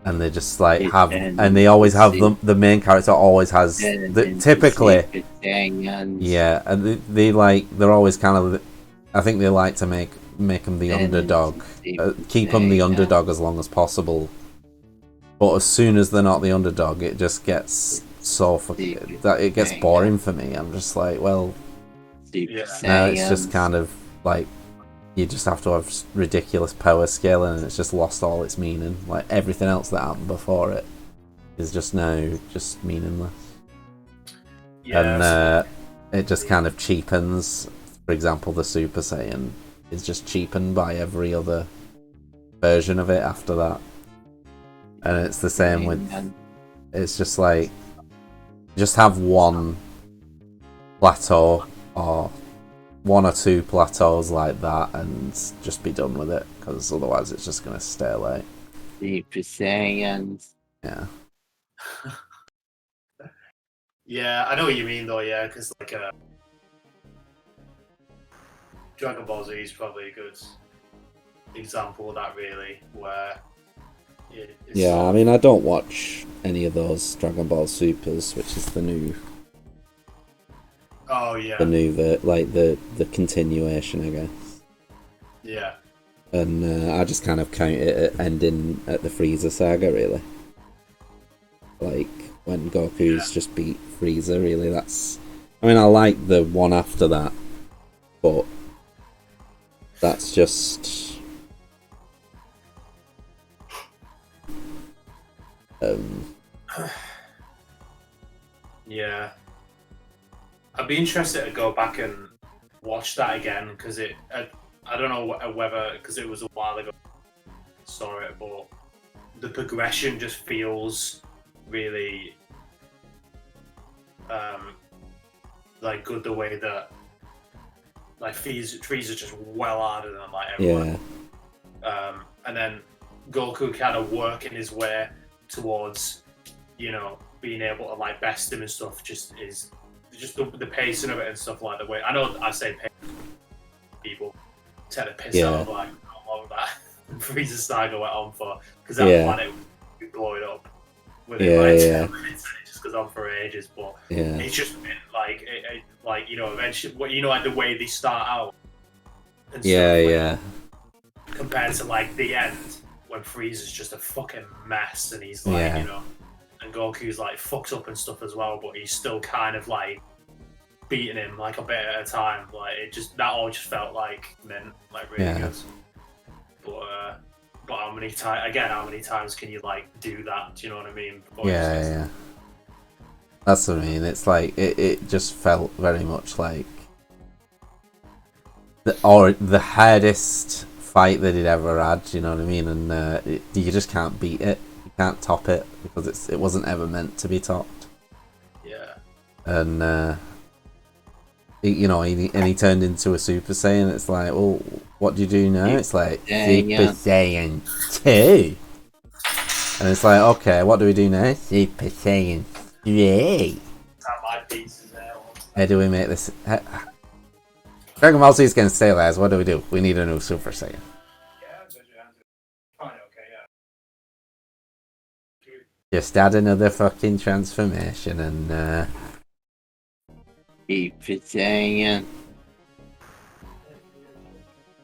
and they just like It's have, an and they always have insane- the main character always has typically, and yeah, and they like they're always kind of, I think they like to make them the underdog, keep them the underdog as long as possible. But as soon as they're not the underdog, it just gets so fucking that it gets boring for me. I'm just like, well, now it's just kind of like you just have to have ridiculous power scaling, and it's just lost all its meaning. Like everything else that happened before it is just now just meaningless. Yeah, And it just kind of cheapens. For example, the Super Saiyan is just cheapened by every other version of it after that. And it's the same with, it's just like, just have one plateau or one or two plateaus like that and just be done with it, because otherwise it's just going to stay late. Super Saiyans. Yeah. Yeah, I know what you mean though, yeah, because like Dragon Ball Z is probably a good example of that, really, where yeah, I mean, I don't watch any of those Dragon Ball Supers, which is the new. Oh yeah. The new the continuation, I guess. Yeah. And I just kind of count it at ending at the Frieza saga, really. Like when Goku's just beat Frieza, really. That's. I mean, I like the one after that, but that's just. Yeah. I'd be interested to go back and watch that again, because I don't know whether, because it was a while ago I saw it, but the progression just feels really like good, the way that like Frieza's just well harder than like everyone. Yeah. And then Goku kind of working his way towards, you know, being able to like best him and stuff, just the pacing of it and stuff, like the way, I know I say people tend to piss off like how long that Frieza saga went on for, because that planet would blow it up within like 10 minutes, and it just goes on for ages. But it's just been like like, you know, eventually, you know, like the way they start out and stuff, compared to like the end when Frieza's just a fucking mess, and he's like, you know, and Goku's like fucked up and stuff as well, but he's still kind of like beating him like a bit at a time. Like that all just felt like really good. But how many times can you like do that? Do you know what I mean? Yeah. That's what I mean. It's like it just felt very much like the hardest fight that it ever had. You know what I mean? And you just can't beat it. You can't top it, because it wasn't ever meant to be topped. Yeah. And you know, he turned into a Super Saiyan. It's like, well, what do you do now? It's like Super Saiyan 2. And it's like, okay, what do we do now? Super Saiyan 3. How do we make this? Dragon Ball Z is going to stay last. What do? We need a new Super Saiyan. Just add another fucking transformation and Super Saiyan.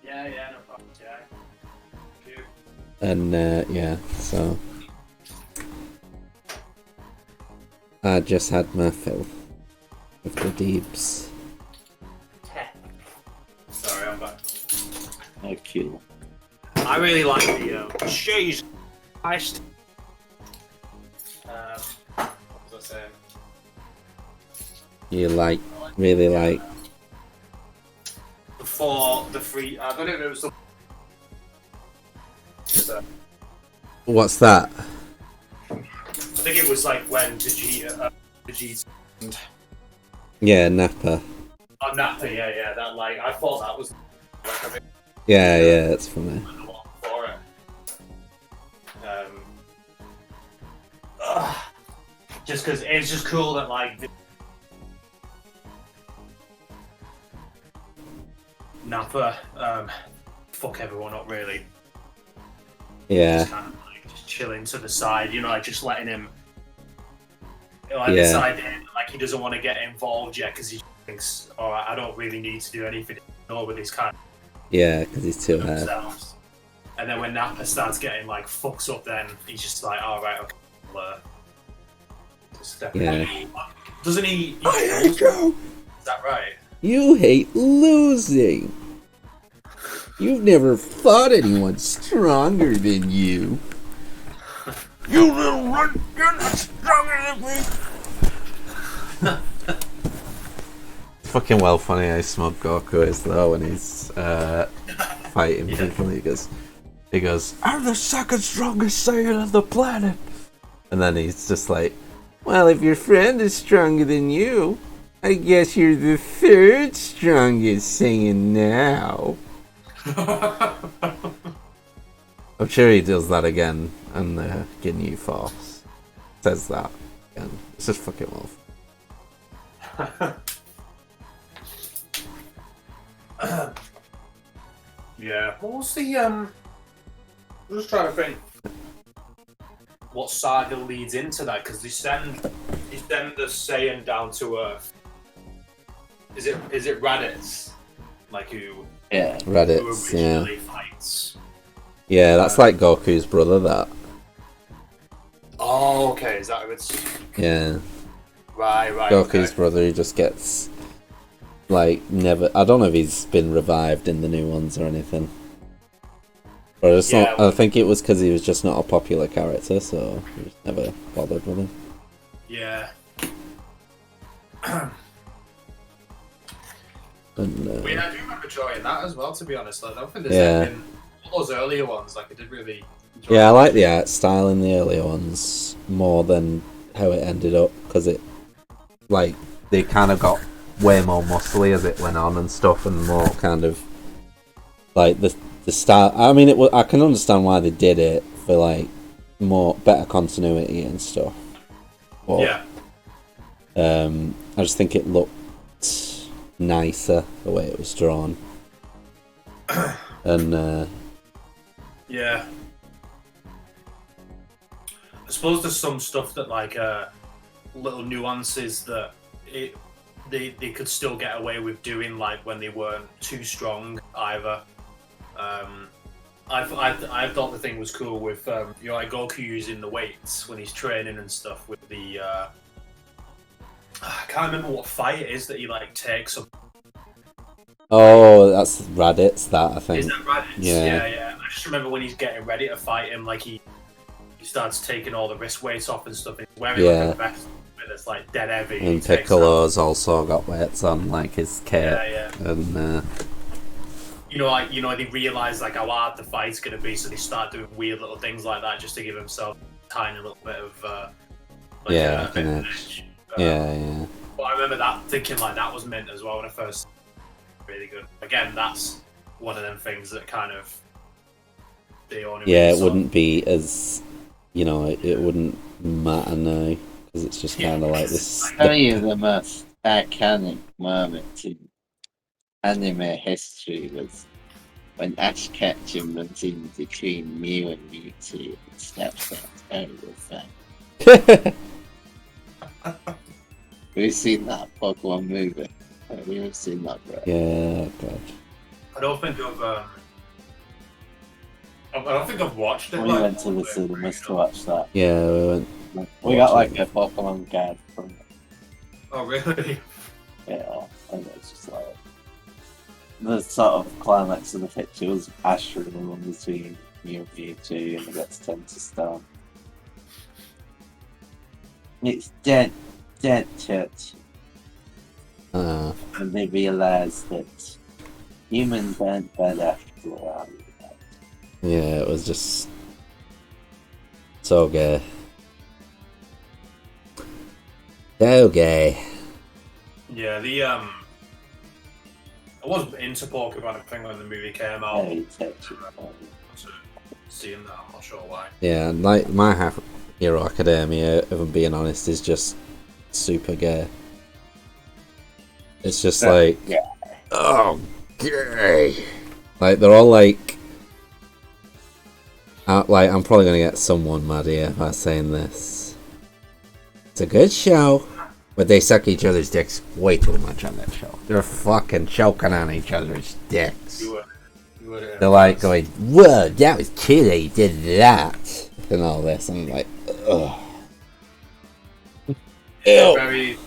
Yeah, no problem. And so I just had my fill of the deebs. Sorry, I'm back. Okay. I really like the cheese. What was I saying? You really like Before the free, I don't know if it was the. What's that? I think it was like when Vegeta. Yeah, Nappa. Oh, Nappa, yeah. That like, I thought that was. Like, a bit, Yeah, that's funny. For it. Just because it's just cool that like Nappa fuck everyone up, really. Yeah. Kind of like just chilling to the side, like just letting him, deciding like he doesn't want to get involved yet because he thinks, all right, I don't really need to do anything. Nobody's kind of because he's too hard. And then when Nappa starts getting like fucks up, then he's just like, all right, okay. Step in. Doesn't he? I hate you. Is that right? You hate losing. You've never fought anyone stronger than you. You little runt, you're not stronger than me. Fucking well funny how smug Goku is though when he's fighting people. He goes, I'm the second strongest Saiyan on the planet. And then he's just like, well, if your friend is stronger than you, I guess you're the third strongest Saiyan now. I'm sure he does that again on the Ginyu Force. Says that again. It's just fucking wolf. Yeah. What was the I'm just trying to think what saga leads into that, because they send the Saiyan down to Earth. Is it Raditz? Like who? Yeah, Raditz. Who originally fights. Yeah, that's like Goku's brother. That. Oh, okay. Is that who it's? Yeah. Right. Goku's brother. He just gets like never. I don't know if he's been revived in the new ones or anything. Or it's not. I think it was because he was just not a popular character, so he was never bothered with him. Yeah. And, I do remember enjoying that as well, to be honest. I don't think there's been all those earlier ones. Like I did really enjoy. Yeah, I like the art style in the earlier ones more than how it ended up, because it like they kind of got way more muscly as it went on and stuff, and more kind of like the style. I mean, I can understand why they did it for like better continuity and stuff. But, I just think it looked nicer the way it was drawn. And yeah, I suppose there's some stuff that like little nuances that they could still get away with doing, like when they weren't too strong either. I thought the thing was cool with like Goku using the weights when he's training and stuff with the I can't remember what fight it is that he like takes up. Oh, that's Raditz, that I think. Is that Raditz? Yeah. Yeah. I just remember when he's getting ready to fight him, like he starts taking all the wrist weights off and stuff, and he's wearing like a vest that's like dead heavy. And Piccolo's also got weights on like his cape. Yeah. And they realise like how hard the fight's gonna be, so they start doing weird little things like that just to give himself a tiny little bit of bit of an edge. Yeah. But I remember that thinking like that was meant as well when I first. Really good. Again, that's one of them things that kind of it wouldn't be as it wouldn't matter now, because it's just kind of like this. I'll tell you the most iconic moment in anime history was when Ash Ketchum runs in between Mew and Mewtwo and snaps that terrible thing. We've seen that Pokemon movie. Have you ever seen that, bro? Yeah, God. I don't think I've watched it. We went to the cinemas to watch that. Yeah, we went. We got like a Pokemon guide from it. Oh, really? Yeah, and it's just like the sort of climax of the picture was Ash running between Mew and Mewtwo, and he gets turned to stone. It's dead church. And they realise that humans aren't bad after all. Yeah, it was just so gay. So gay. Yeah, I wasn't into Pokemon, I think, when the movie came out. Seeing that, I'm not sure why. Yeah, like My Hero Academia, if I'm being honest, is just super gay. It's just like, oh, gay. Like, they're all like, I'm probably gonna get someone mad here by saying this. It's a good show, but they suck each other's dicks way too much on that show. They're fucking choking on each other's dicks. They're like going, "Whoa, that was Kitty did that," and all this. And I'm like, ugh. Very.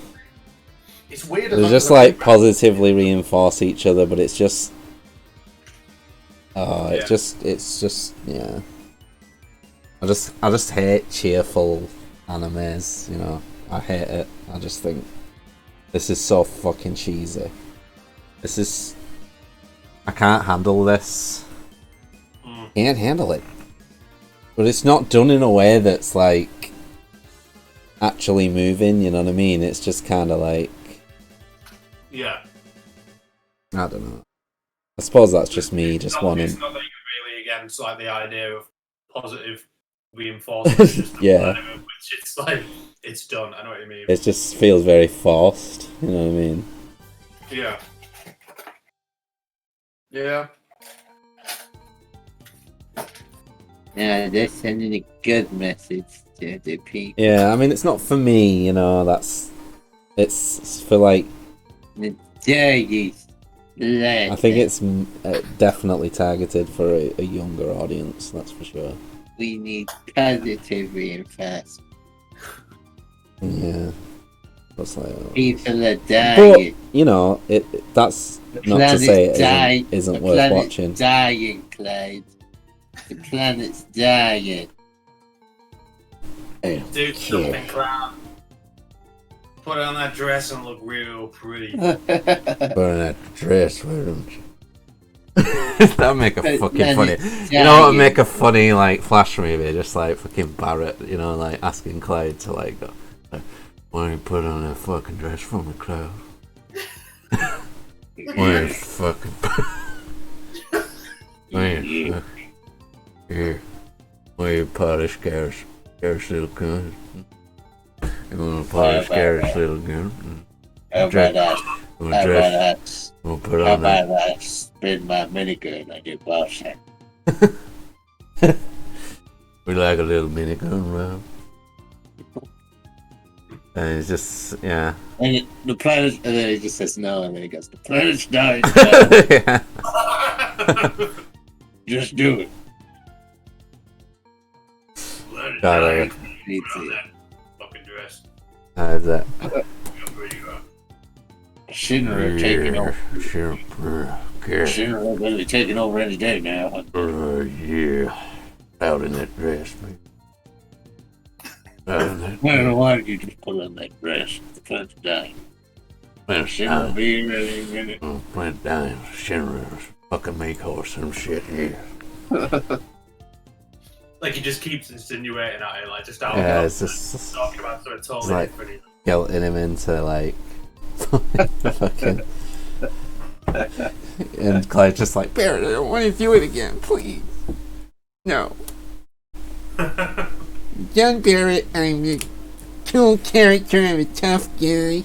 It's weird. They just like positively reinforce each other, but it's just. It's just yeah. I just hate cheerful animes, you know. I hate it. I just think this is so fucking cheesy. I can't handle this. Can't handle it. But it's not done in a way that's like actually moving, you know what I mean? It's just kinda like, yeah. I don't know. I suppose that's just me just wanting. It's not that you're really against like the idea of positive reinforcement. Yeah. Which it's like it's done. I know what you mean. It just feels very forced. You know what I mean? Yeah. Yeah. Yeah, they're sending a good message to the people. Yeah, I mean, it's not for me, you know. It's for like. The dirty. I think it's definitely targeted for a younger audience. That's for sure. We need positive reinforcement. Yeah. That's like, oh. People are dying. But, you know, that's not to say it isn't worth watching. Dying, Clyde. The planet's dying. Do something, clown. Put on that dress and look real pretty. Put on that dress, why don't you? That'd make a fucking funny. You know what would make a funny like flash movie? Just like fucking Barrett, you know, like asking Clyde to like go, why don't you put on that fucking dress for me, Clyde? Why you fucking here? Why you polish Garrett's little cunt? You wanna polish Garrett's little gun? How about that? We'll put on that. I spin my minigun on your boss head? We like a little minigun, Rob. And it's just, yeah. And the planet, and then he just says no, and then he goes, the planet's dying. Yeah. Just do it. God, I Need to. That fucking dress. how's that? Shinra taking over. Sure. Shinra will be taking over any day now. Yeah. Out in that dress, man. Out in that Well, why did you just put on that dress? The planet's dying. Well, Shinra will be here any minute. Plant down. Shinra's fucking make or some shit here. Like he just keeps insinuating at it, like just out Yeah, loud, it's just talking about something totally like- different. guilting him into like fucking. And Clyde's just like, Barrett, I don't want to do it again, please. No. Young Barrett, I'm a cool character, I'm a tough guy.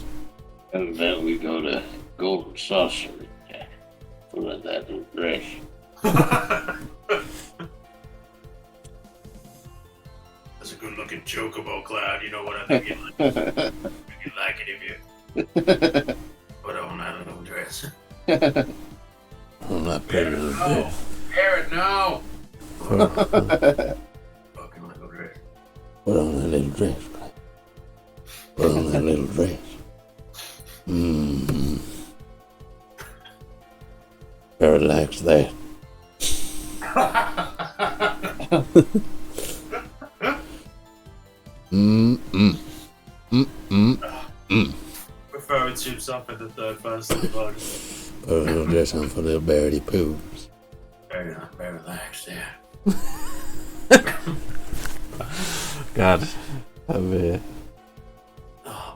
And then we go to Golden Saucer. Put on that little dress. That's a good looking chocobo, Cloud. You know what I think you'd like it if you put on that little dress. I'm not better than this. Barrett, no! Fucking little dress. Put on that little dress, Clyde. Put on that little dress. Mm-hmm. Barrett likes that. Referring to himself in the third person. Put a little dress on for little Barretty poos. Very relaxed there. God. Oh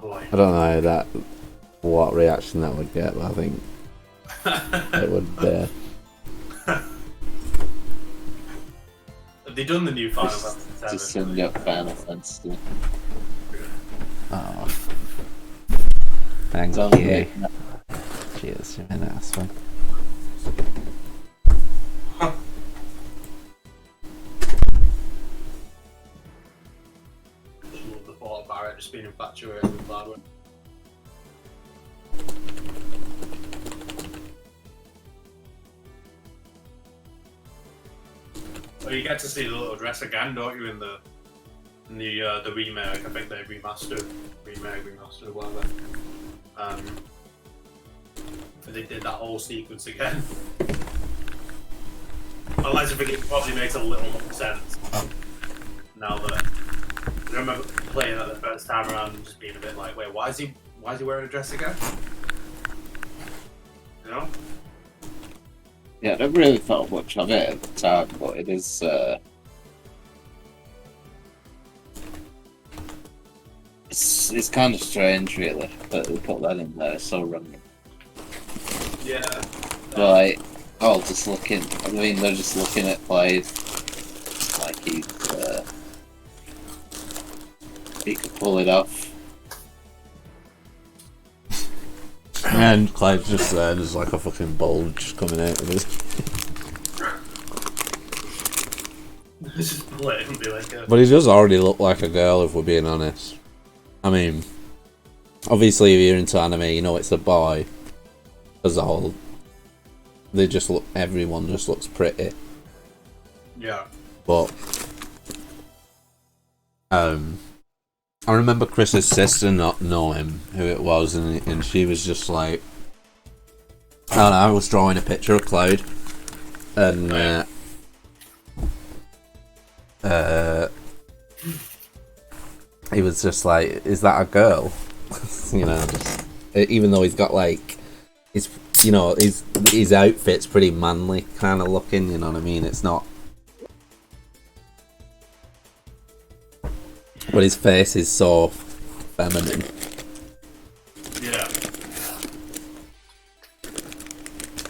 boy. I don't know what reaction that would get, but I think it would. Have they done the new Final Fantasy VII? Just send up Final Fantasy. Oh. Thank It's you. Cheers, you're a nice one. just been infatuated with Gladwin. Well, you get to see the little dress again, don't you? In the remake, I think they remastered, whatever. They did that whole sequence again. Unless I think it probably makes a little more sense now that I remember playing that the first time around and just being a bit like, wait, why is he wearing a dress again? You know? Yeah, I never really thought much of it at the time, but it is. It's kind of strange, really, that they put that in there. It's so random. Yeah. Like, just looking. I mean, they're just looking at Clyde like he could pull it off. And Clyde's just there, there's like a fucking bulge coming out of his. Just blatantly like a... But he does already look like a girl, if we're being honest. I mean, obviously, if you're into anime, you know it's a boy. As a whole, they just look. Everyone just looks pretty. Yeah. But I remember Chris's sister not knowing who it was, and she was just like, I don't know, I was drawing a picture of Cloud, and he was just like, "Is that a girl?" You know, just, even though he's got like, his outfit's pretty manly kind of looking. You know what I mean? It's not. But his face is so feminine. Yeah.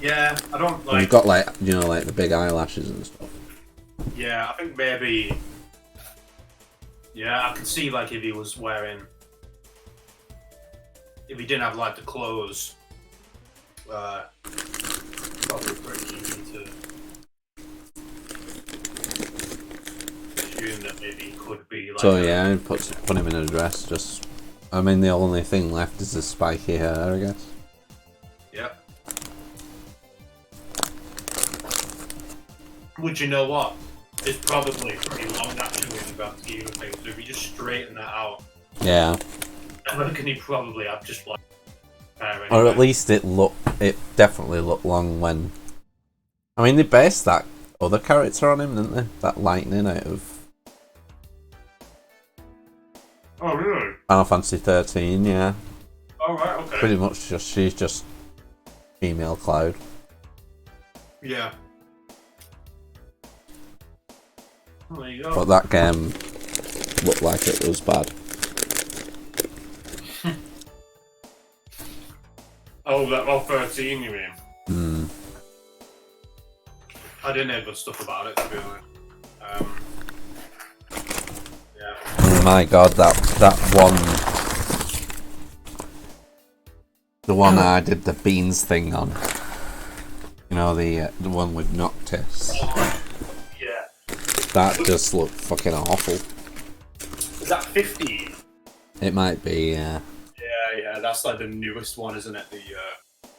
Yeah, I don't like... And he's got like, like the big eyelashes and stuff. Yeah, I think maybe... Yeah, I could see like if he was wearing... If he didn't have like the clothes... probably pretty easy to... assume that maybe he could be like... So yeah, put him in a dress, just... I mean, the only thing left is the spiky hair, I guess. Yep. Would you know what? It's probably pretty long actually in the grand scheme of things. So if you just straighten that out, Yeah. I reckon he probably have just like hair Or anyway. at least it definitely looked long when... I mean, they based that other character on him, didn't they? That Lightning out of Oh really? Final Fantasy 13, yeah. Oh right, okay. Pretty much she's just female Cloud. Yeah. Well, there you go. But that game looked like it was bad. Oh, that 13 you mean? Hmm. I didn't hear good stuff about it to be honest. Yeah. Oh my god, that one... The one I did the beans thing on. You know, the one with Noctis. Yeah. That just looked fucking awful. Is that 15? It might be, yeah. Yeah, that's like the newest one, isn't it?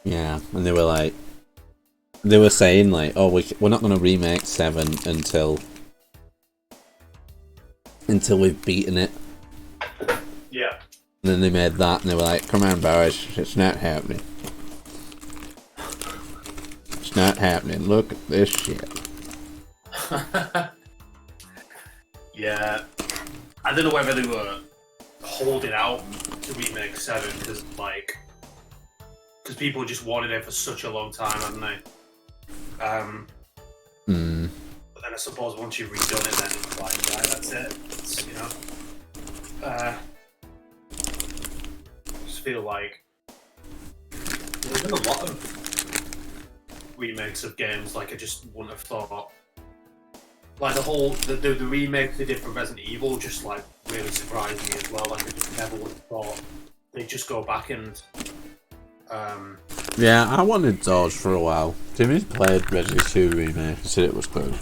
Yeah, and they were saying like, oh, we're not going to remake 7 until we've beaten it. Yeah. And then they made that, and they were like, come on, boys, it's not happening. It's not happening, look at this shit. Yeah. I don't know whether they were holding out to remake 7 because people just wanted it for such a long time, hadn't they? But then I suppose once you've redone it, then it's like, right, that's it. It's, I just feel like there's been a lot of remakes of games like I just wouldn't have thought. Like the remake they did for Resident Evil just like really surprised me as well. Like I just never would have thought they'd just go back and Yeah, I wanted those for a while. Timmy's played Resident 2 remake and said it was good.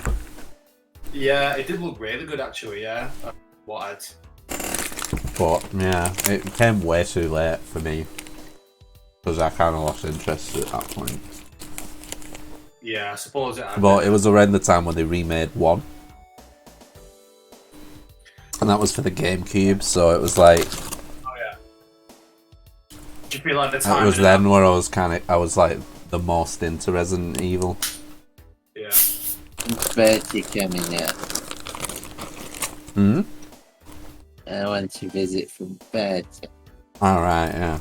Yeah, it did look really good actually, yeah. But But yeah, it came way too late for me because I kind of lost interest at that point. Yeah, I suppose it. But it was around the time when they remade 1. And that was for the GameCube, so it was like... Oh yeah. Do you feel like the time... It was then where I was like the most into Resident Evil. Yeah. Bertie coming out. Hmm? I went to visit from Bertie. Alright, yeah.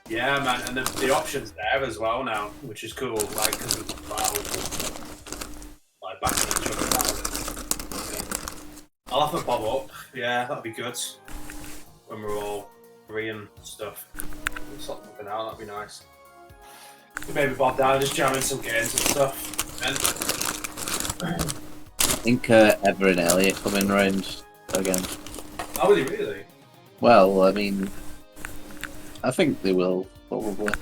Yeah, man, and the option's there as well now, which is cool, like, because of the like, backing each other down. I'll have to bob up, yeah, that'd be good. When we're all free and stuff. We'll sort something out, that'd be nice. Maybe bob down, just jamming some games and stuff. And... I think Ever and Ellie are coming round again. Oh, are they really? Well, I mean, I think they will, probably.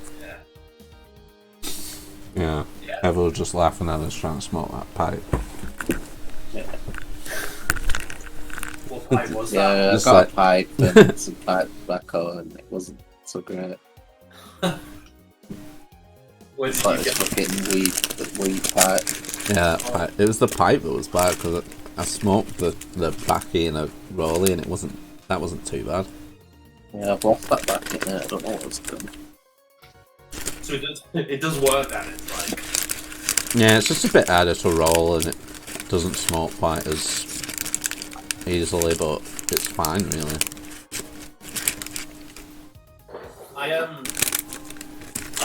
Yeah. Everyone just laughing at us trying to smoke that pipe. Yeah. What pipe was that? Yeah, I Just got like- a pipe and some pipe tobacco, and it wasn't so great. Where It's did like you this get fucking weed pipe. Yeah, that pipe. It was the pipe that was bad because I smoked the backy and a rollie and that wasn't too bad. Yeah, I've lost that back in there. I don't know what it's done. So it does work then, it's like... Yeah, it's just a bit harder to roll and it doesn't smoke quite as easily, but it's fine really. I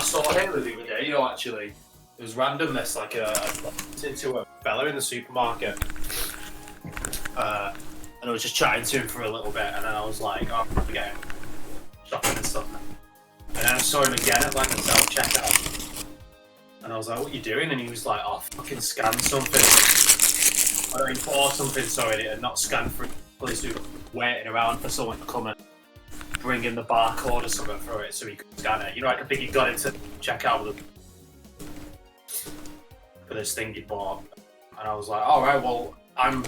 saw Halo the other day, you know, actually. It was random, this, like, I bumped into a fella in the supermarket. And I was just chatting to him for a little bit, and then I was like, oh, I'm gonna get him shopping and stuff. And then I saw him again at, like, a self-checkout. And I was like, what are you doing? And he was like, oh, fucking scan something. I don't bought something, sorry, and not scanned for it. Police were waiting around for someone to come and bring in the barcode or something for it so he could scan it. You know, I think he got into checkout with for this thing he bought. And I was like, alright, well, I'm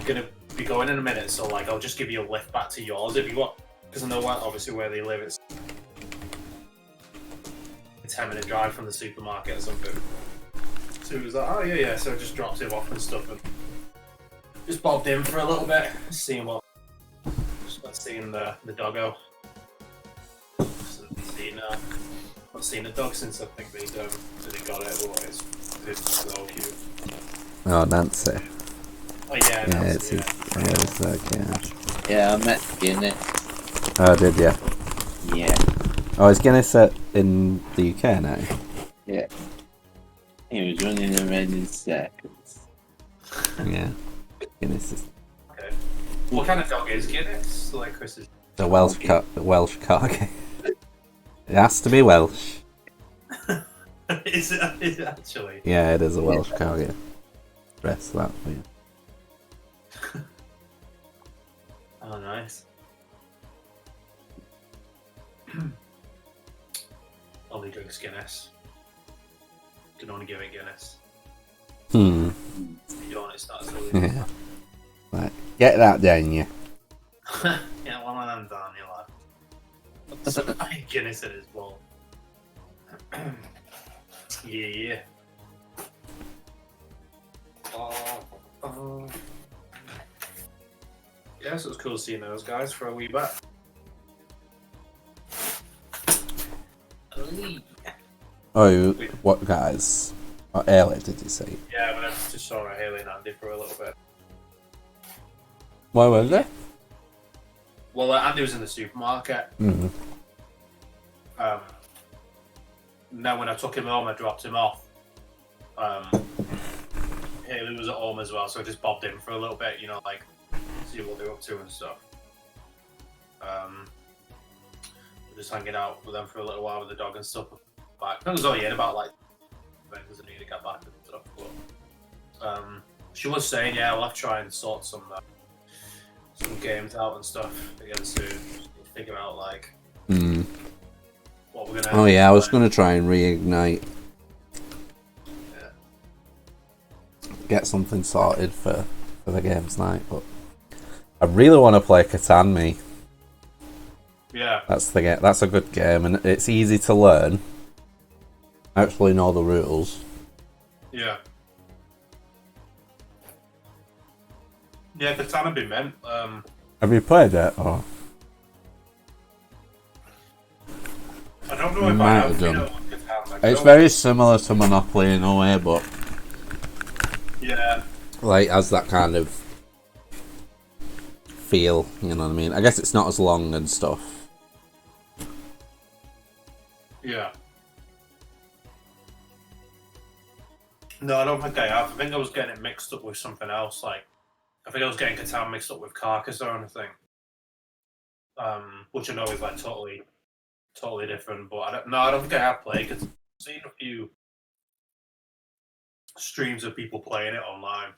gonna be going in a minute, so like I'll just give you a lift back to yours if you want. Because I know obviously where they live, it's a 10-minute drive from the supermarket or something. So he was like, oh yeah, so I just dropped him off and stuff and just bobbed in for a little bit, seeing what, just seeing the doggo. Just not seen a dog since I think they got it. Well, it's so cute. Oh, Nancy. Oh yeah, Nancy, It's like, yeah. Yeah, I met Guinness. Oh, did ya? Yeah. Oh, is Guinness in the UK now? Yeah. He was running around in circles. Yeah. Guinness is Okay. What kind of dog is Guinness? Like Chris's. the Welsh Corgi. It has to be Welsh. Is it actually? Yeah, it is a Welsh Corgi. Rest that for you. Oh, nice. Only drinks Guinness. Can only give it Guinness. Hmm. You don't, it's not silly. Yeah. Right. Get that down, you. Yeah, one of them down, you lad. Some Guinness in his bowl. Yeah. Oh. Yeah, so it was cool seeing those guys for a wee bit. Oh, what guys? Oh, Ellie, did you say? Yeah, but I just saw Haley and Andy for a little bit. Why was it? Well, Andy was in the supermarket. Mm-hmm. And then when I took him home, I dropped him off. Haley was at home as well, so I just bobbed in for a little bit, you know, like, see what they're up to and stuff. We're just hanging out with them for a little while with the dog and stuff. Back. I was only in about like because I need to get back and stuff. But she was saying, yeah, we'll have to try and sort some games out and stuff again soon. Just figure out like what we're gonna. Oh yeah, I was gonna try and reignite. Yeah. Get something sorted for the games night, but I really want to play Catan, me. Yeah. That's the game. That's a good game, and it's easy to learn. I actually know the rules. Yeah. Yeah, Catan would be meant. Have you played it? Or? I don't know You if might I have have done. Catan. Like, It's very similar to Monopoly in a way, but yeah. like has that kind of feel, you know what I mean? I guess it's not as long and stuff. Yeah. No, I don't think I have. I think I was getting it mixed up with something else. Like, I think I was getting Catan mixed up with Carcassonne or anything. Which I know is like totally different. But I don't think I have played. Cause I've seen a few streams of people playing it online.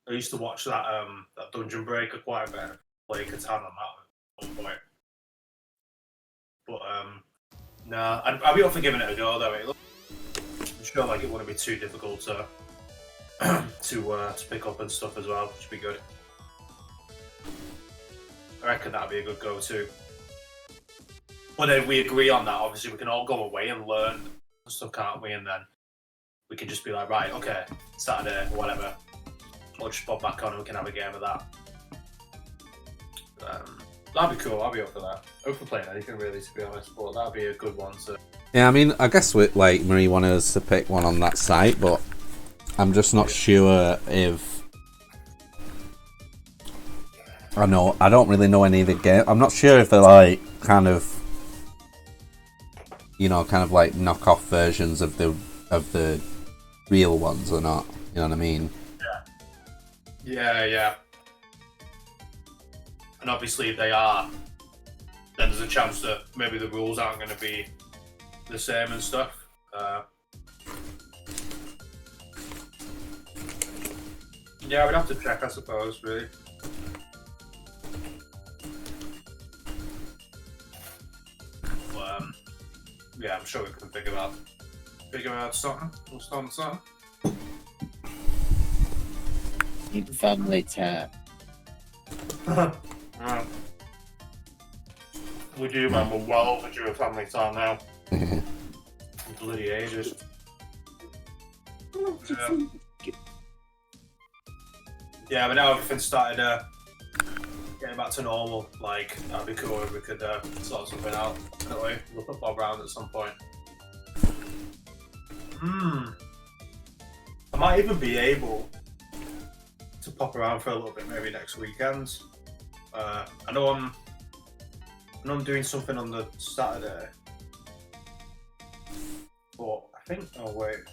I used to watch that Dungeon Breaker quite a bit. Play Catan on that at one point. But nah, I'd be up for giving it a go though. I'm sure like it wouldn't be too difficult to to pick up and stuff as well, which would be good. I reckon that'd be a good go-to. But then if we agree on that, obviously we can all go away and learn stuff, can't we? And then we can just be like, right, okay, Saturday, whatever. We'll just pop back on and we can have a game of that. That'd be cool. I'd be up for that. Up for playing anything really, to be honest. But that'd be a good one to. Yeah, I mean, I guess with like Marie wanted us to pick one on that site, but I'm just not sure if I don't really know any of the game. I'm not sure if they're like kind of, you know, kind of like knockoff versions of the real ones or not. You know what I mean? Yeah. And obviously, if they are, then there's a chance that maybe the rules aren't going to be the same and stuff. Yeah, we'd have to check, I suppose, really. But, yeah, I'm sure we can figure out something. We'll start something. In family time. We do, man. We're well overdue a family time now. Bloody ages. Yeah, but now everything's started getting back to normal. Like, that'd be cool if we could sort something out. Anyway, we'll put Bob round at some point. I might even be able to pop around for a little bit, maybe next weekend. I know I'm doing something on the Saturday, but I think. Oh wait,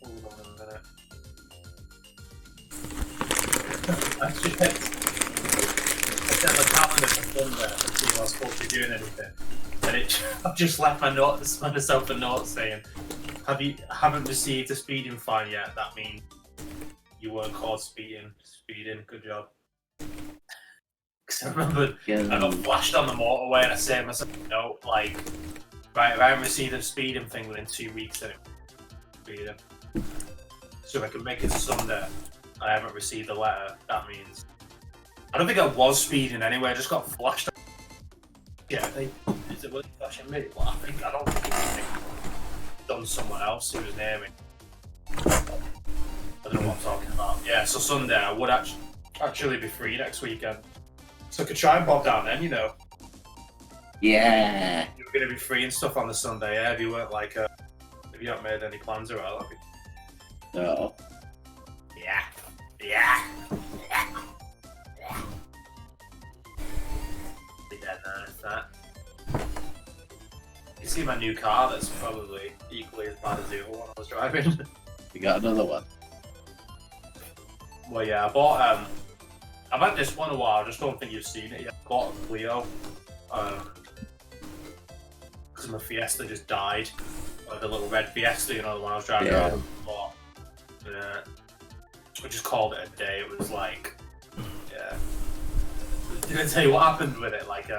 hold on a minute. I set my calendar for Sunday to see if I was supposed to be doing anything, and I've just left myself a note saying, haven't received a speeding fine yet. That means you weren't caught speeding. Good job. Because I remember I got flashed on the motorway and I said to myself, no, like, right, if I haven't received a speeding thing within 2 weeks, then it's speeding. So if I can make it to Sunday and I haven't received a letter, that means. I don't think I was speeding anyway, I just got flashed. Yeah, is it really flashing me? Well, I don't think it's done someone else who was near me. I don't know what I'm talking about. Yeah, so Sunday I would actually be free next weekend. So I could try and pop down then, you know. Yeah. You're going to be free and stuff on the Sunday, yeah? If you weren't like, if you haven't made any plans or all, No. Yeah. Be dead nice, that. You see my new car that's probably equally as bad as the other one I was driving. You got another one? Well, yeah, I bought, I've had this one a while, I just don't think you've seen it yet. I bought a Clio, because my Fiesta just died. Like the little red Fiesta, you know, the one I was driving around before. I just called it a day, it was like, yeah. Did I tell you what happened with it? Like,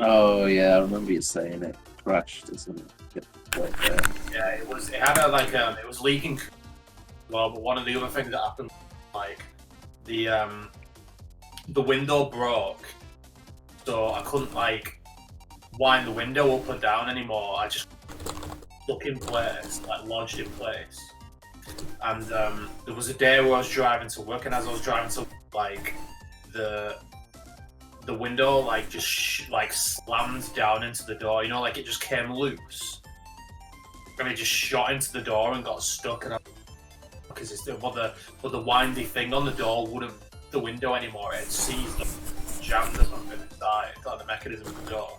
Oh, yeah, I remember you saying it crashed or something. Yeah, it had it was leaking well, but one of the other things that happened, like, the the window broke, so I couldn't like wind the window up or down anymore. I just stuck in place, like lodged in place. And there was a day where I was driving to work, and as I was driving to like the window like just like slammed down into the door. You know, like it just came loose, and it just shot into the door and got stuck. And because it's but the windy thing on the door wouldn't the window anymore. It had seized up, jammed or something inside, like the mechanism of the door.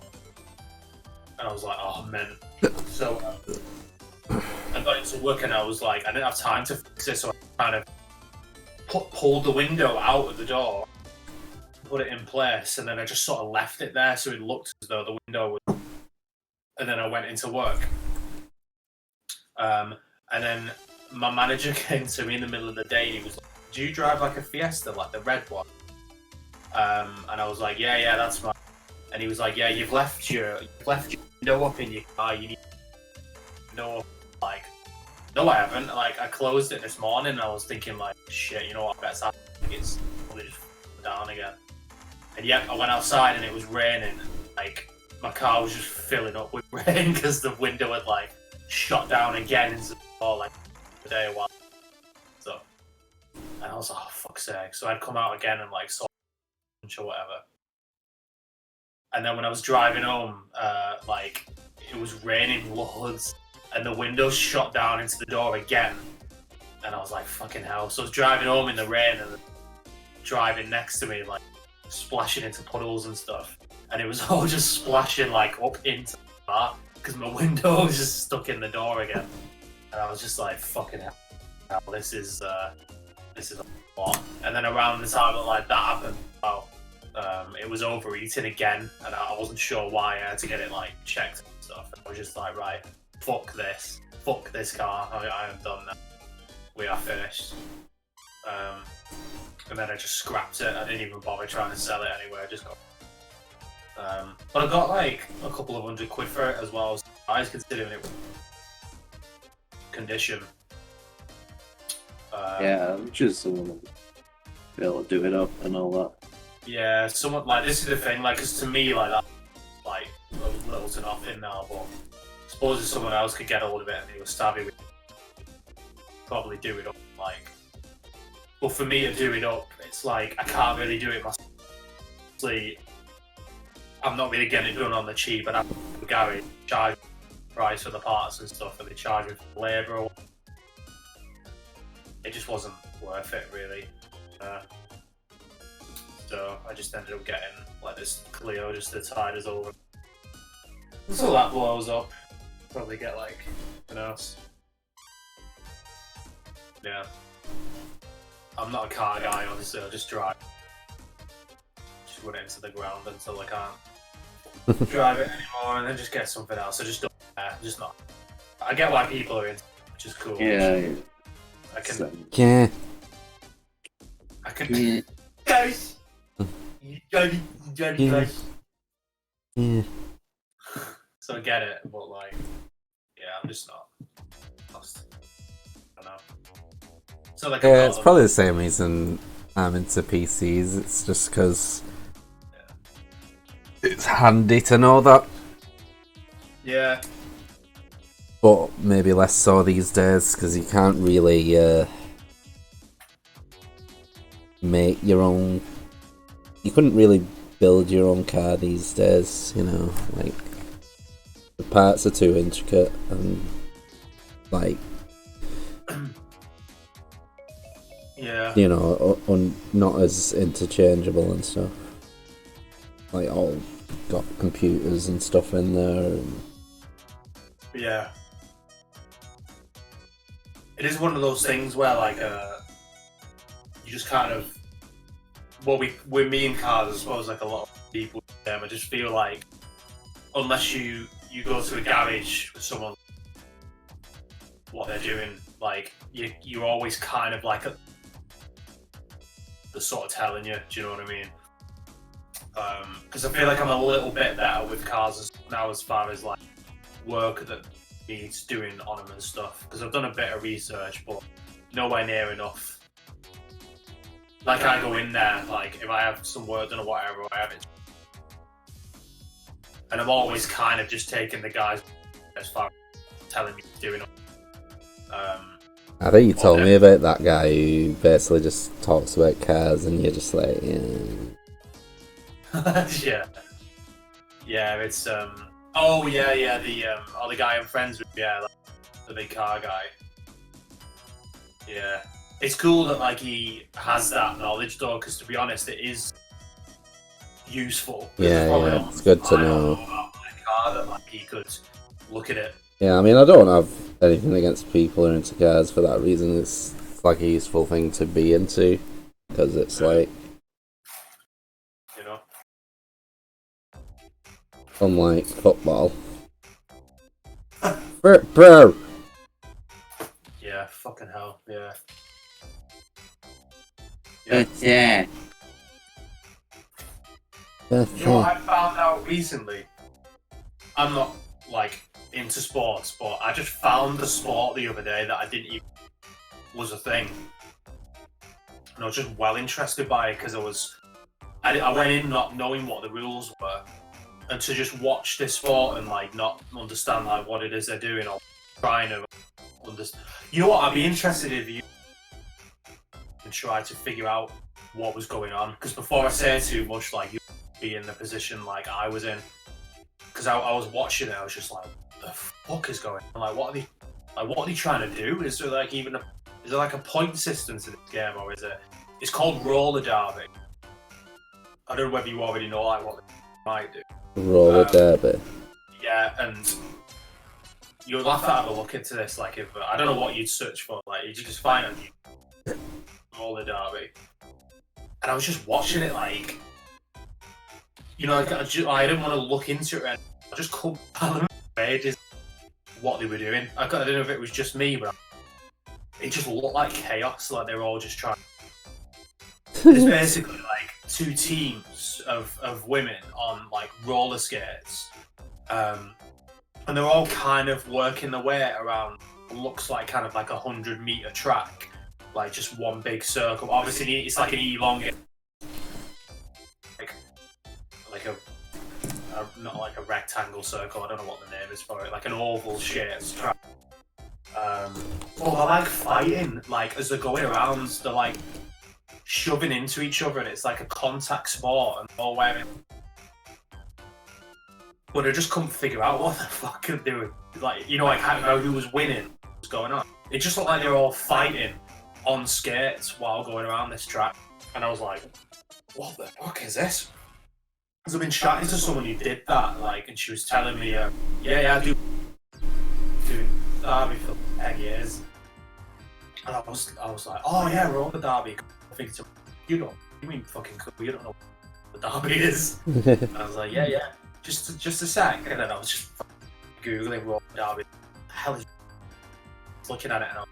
And I was like, oh man. So I got into work and I was like, I didn't have time to fix it, so I kind of pulled the window out of the door, put it in place, and then I just sort of left it there so it looked as though the window was. And then I went into work. And then my manager came to me in the middle of the day and he was like, do you drive like a Fiesta, like the red one? And I was like, yeah, that's mine. And he was like, yeah, you've left your window up in your car. You need to know. Like, no, I haven't. Like, I closed it this morning and I was thinking like, shit, you know what? That's happening. It's probably just down again. And yet, I went outside and it was raining. Like, my car was just filling up with rain because the window had like shot down again into the door like the day a while. So, and I was like, oh fuck's sake. So I'd come out again and like sort lunch or whatever. And then when I was driving home, like it was raining loads, and the window shot down into the door again. And I was like, fucking hell. So I was driving home in the rain, and driving next to me, like splashing into puddles and stuff. And it was all just splashing like up into the car because my window was just stuck in the door again. And I was just like, fucking hell, this is a lot. And then around the time that like that happened, it was overeating again, and I wasn't sure why. I had to get it like checked and stuff. And I was just like, right, fuck this car. I am done now. We are finished. And then I just scrapped it. I didn't even bother trying to sell it anyway. I just got. But I got like a couple of £100 for it as well. So I was considering it condition. Yeah, I'm just want to be able to do it up and all that. Yeah, somewhat like this is the thing, like, because to me, like that, like little to nothing now. But I suppose if someone else could get hold of it and he was savvy, with probably do it up. Like, but for me to do it up, it's like I can't really do it myself. I'm not really getting it done on the cheap, and I'm garage charge price for the parts and stuff, and they charge me for labour. It just wasn't worth it, really. So I just ended up getting like this Clio just to tide us over. So that blows up, probably get like something else. Yeah. I'm not a car guy, honestly. I just drive. Just run it into the ground until I can't drive it anymore, and then just get something else. I just don't care. Just not. I get why people are into it, which is cool. Yeah. I can. Yeah. I can. Guys. Guys. Yeah. So I get it, but like, yeah, I'm just not. I don't know. So like, Yeah, it's probably the same reason I'm into PCs. It's just because it's handy to know that. Yeah. But maybe less so these days because you can't really make your own. You couldn't really build your own car these days, you know, like the parts are too intricate and like yeah, you know, not as interchangeable and stuff. Like all got computers and stuff in there. And... yeah. It is one of those things where like you just kind of. Well, with me in cars, I suppose, like a lot of people, I just feel like unless you go to a garage with someone, what they're doing, like you're always kind of like the sort of telling you. Do you know what I mean? Because I feel like I'm a little bit better with cars now as far as like work that needs doing on them and stuff. Because I've done a bit of research, but nowhere near enough. Like I go in there, like if I have some work done or whatever, I have it, and I'm always kind of just taking the guys as far as telling me he's doing. I think you told me about that guy who basically just talks about cars, and you're just like, yeah. Yeah, it's oh yeah, the guy I'm friends with, yeah, like, the big car guy. Yeah, it's cool that like he has that knowledge though, because to be honest, it is useful. Yeah, it's good to know. About my car that like he could look at it. Yeah, I mean, I don't have anything against people who are into cars for that reason. It's like a useful thing to be into, because it's like, you know, unlike football. Bro! Yeah, fucking hell, yeah. But yeah. You know what I found out recently? I'm not like into sports, but I just found the sport the other day that I didn't even was a thing, and I was just well interested by it because I went in not knowing what the rules were, and to just watch this sport and like not understand like what it is they're doing or trying to understand. You know what? I'd be interested if you and try to figure out what was going on, because before I say too much, like you be in the position like I was in, because I was watching it, I was just like, what the fuck is going on? Like, what are they trying to do? Is there like is there like a point system to this game, or is it? It's called roller derby. I don't know whether you already know like what they might do. Roller derby. Yeah, and you'll have to have a look into this. Like, if I don't know what you'd search for, like you just find on roller derby, and I was just watching it like. You know, like, I didn't want to look into it. And I just couldn't fathom ages what they were doing. I don't know if it was just me, but it just looked like chaos. Like they were all just trying. There's basically like two teams of women on like roller skates, and they're all kind of working their way around. Looks like kind of like 100-meter track, like just one big circle. Obviously, it's like an elongated. Not like a rectangle circle, I don't know what the name is for it, like an oval shaped track. But they're like fighting, like as they're going around, they're like shoving into each other, and it's like a contact sport, and they're all wearing. But I just couldn't figure out what the fuck they're doing. Like, you know, I can't know who was winning, what's going on. It just looked like they were all fighting on skates while going around this track, and I was like, what the fuck is this? I've been chatting to someone who did that, like, and she was telling me, I do doing derby for 10 years, and I was like, oh yeah, roller derby. I think it's you mean fucking cool, you don't know what the derby is. And I was like, yeah, just a sec, and then I was just googling roller derby. What the hell is looking at it, and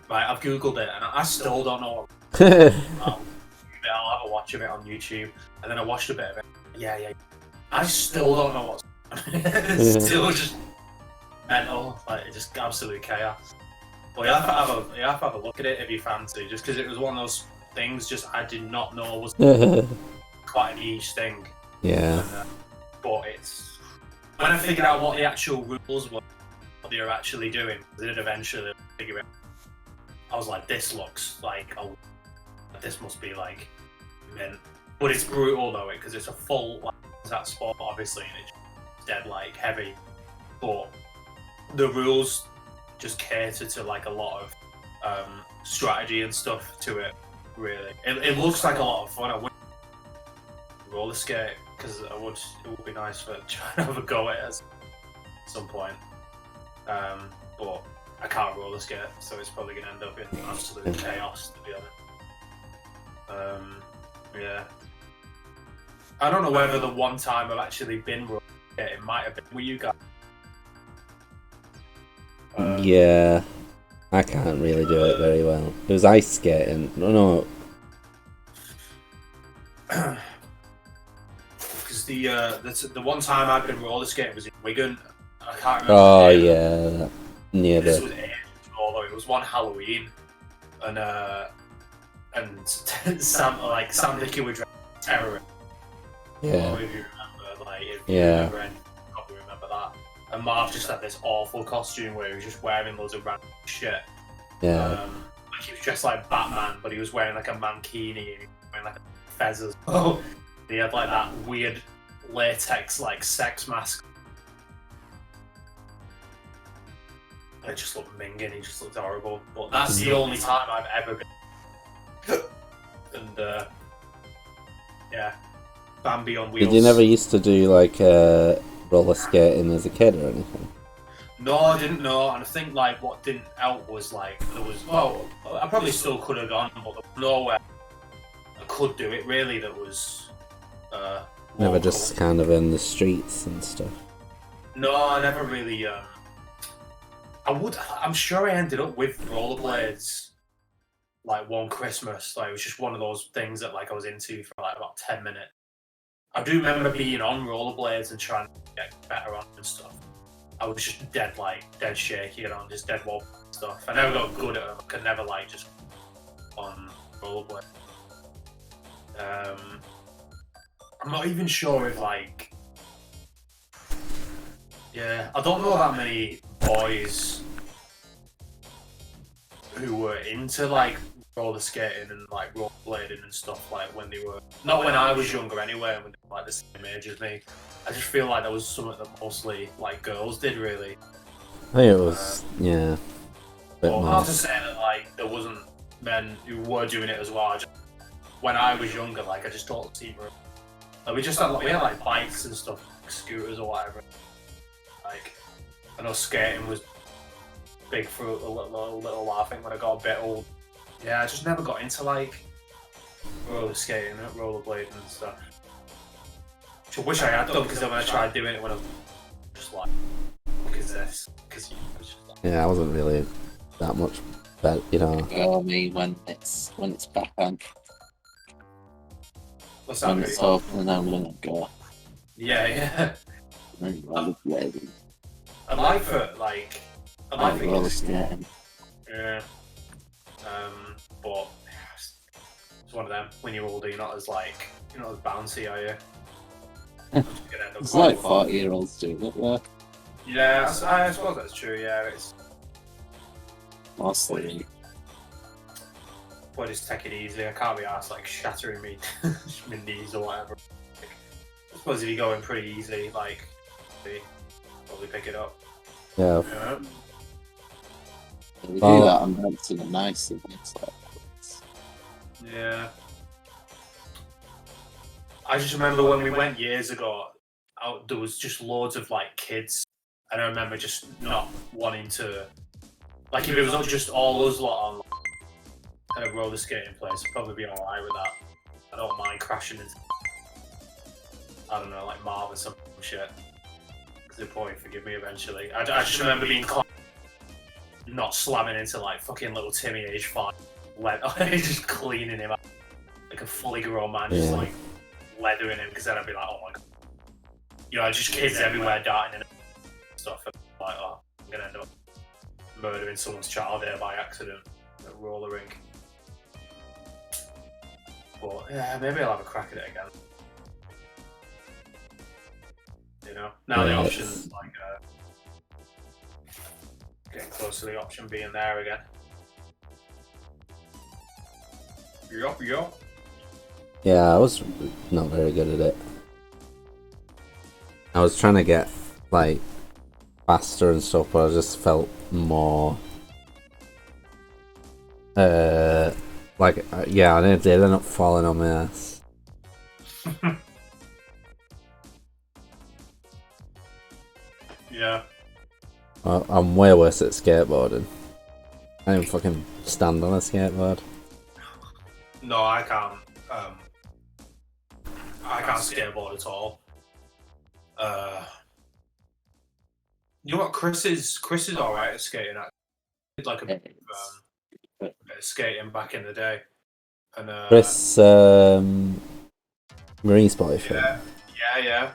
right, I've googled it, and I still don't know what. I'll have a watch of it on YouTube, and then I watched a bit of it. Yeah. I still don't know what's it's still just mental, like just absolute chaos. But you have to have a look at it if you fancy, just because it was one of those things just I did not know was quite a niche thing. Yeah. And, but it's when I figured out what the actual rules were, what they were actually doing, I did eventually figure it out. I was like, this looks like this must be like mint. But it's brutal though, because it's a full like that sport, obviously, and it's dead like heavy. But the rules just cater to like a lot of strategy and stuff to it. Really, it looks like a lot of fun. I would roller skate because it would be nice for trying to have a go at it at some point. But I can't roller skate, so it's probably going to end up in absolute chaos, to be honest. Yeah. I don't know whether the one time I've actually been roller skating might have been with you guys. Yeah, I can't really do it very well. It was ice skating. No. Because the one time I've been roller skating was in Wigan. I can't remember. Oh yeah, near this was ages ago, though. It was one Halloween, and and Sam Dickey were dressed as terrorists. Yeah. If you remember, if you Yeah. remember anything, you probably remember that. And Marv just had this awful costume where he was just wearing loads of random shit. Yeah. He was dressed like Batman, but he was wearing like a mankini and he was wearing like a fez as well. He had like that weird latex sex mask. And it just looked minging, he just looked horrible. But that's the only time I've ever been. And yeah. Bambi on wheels. Did you never used to do roller skating as a kid or anything? No, I didn't know, and I think what didn't help was I probably still could have gone, but there was nowhere I could do it really that was Never just kind of in the streets and stuff. No, I never really I'm sure I ended up with rollerblades one Christmas. It was just one of those things that I was into for about 10 minutes. I do remember being on rollerblades and trying to get better on and stuff. I was just dead shaky and just dead wobble and stuff. I never got good at them. I could never just on rollerblades. I'm not even sure if yeah, I don't know that many boys who were into roller skating and rollerblading and stuff when they were not when I was younger anyway, when they were the same age as me. I just feel that was something that mostly girls did really. I think it was a bit more. Not to say that there wasn't men who were doing it as well. When I was younger, I just don't see we just had we had bikes and stuff, scooters or whatever. I know skating was big for a little while. I think when I got a bit old, yeah, I just never got into roller skating and rollerblading and stuff. Which I wish I had done, because then when I tried doing it when I was just what is this? Because yeah, I wasn't really that much better, Oh, me when it's back on. What's that? When it's open, I'm gonna go. Yeah. Rollerblading. I'd like for roller skating. Yeah. But it's one of them. When you're older, you're not as bouncy, are you? It's 40-year-olds doing it, yeah. Yeah, I suppose that's true. Yeah, it's Mostly. But just take it easy. I can't be arsed shattering me my knees or whatever. I suppose if you're going pretty easy, probably pick it up. Yeah. Yeah. We do that on Braincell and nice and it's Yeah. I just remember when we went years ago, there was just loads of kids, and I remember just not wanting to. If it was just all us lot on a roller skating place, I'd probably be alright with that. I don't mind crashing into, I don't know, Marv or some shit. Because they'll probably forgive me eventually. I just remember being not slamming into fucking little Timmy age 5, just cleaning him up like a fully grown man, just leathering him, because then I'd be oh my god. Just kids everywhere darting and stuff. And I'm gonna end up murdering someone's child there by accident at a roller rink. But yeah, maybe I'll have a crack at it again. Now the option's getting close to the option being there again. Yup. Yeah, I was not very good at it. I was trying to get faster and stuff, but I just felt more I did end up falling on my ass. Yeah. I'm way worse at skateboarding. I don't even fucking stand on a skateboard. No, I can't. I can't skateboard at all. You know what? Chris is alright at skating. I did a bit of skating back in the day, and Chris, Marine Spotty film. Yeah.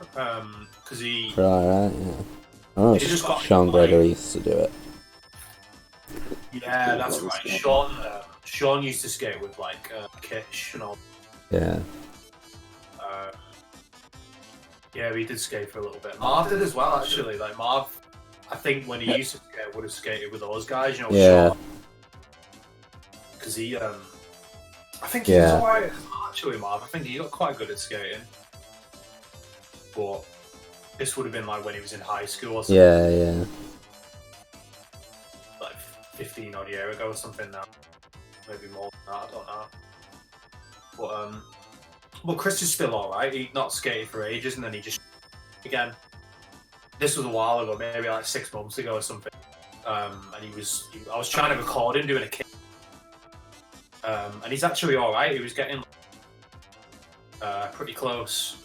Because he. Right, yeah. Oh, He just got Sean Gregory used to do it. Yeah, that's right. Sean used to skate with like Kish and all. Yeah. Yeah, we did skate for a little bit. Marv did as well, actually. Like Marv, I think when he used to skate, would have skated with those guys, you know. Yeah. Because he, I think he was alright. Actually, Marv, I think he got quite good at skating. But this would have been like when he was in high school or something. Yeah. Like 15 odd year ago or something now. Maybe more than that, I don't know. But well, Chris is still alright. He'd not skated for ages, and then he just again. This was a while ago, maybe like 6 months ago or something. And I was trying to record him doing a kick. And he's actually alright. He was getting pretty close.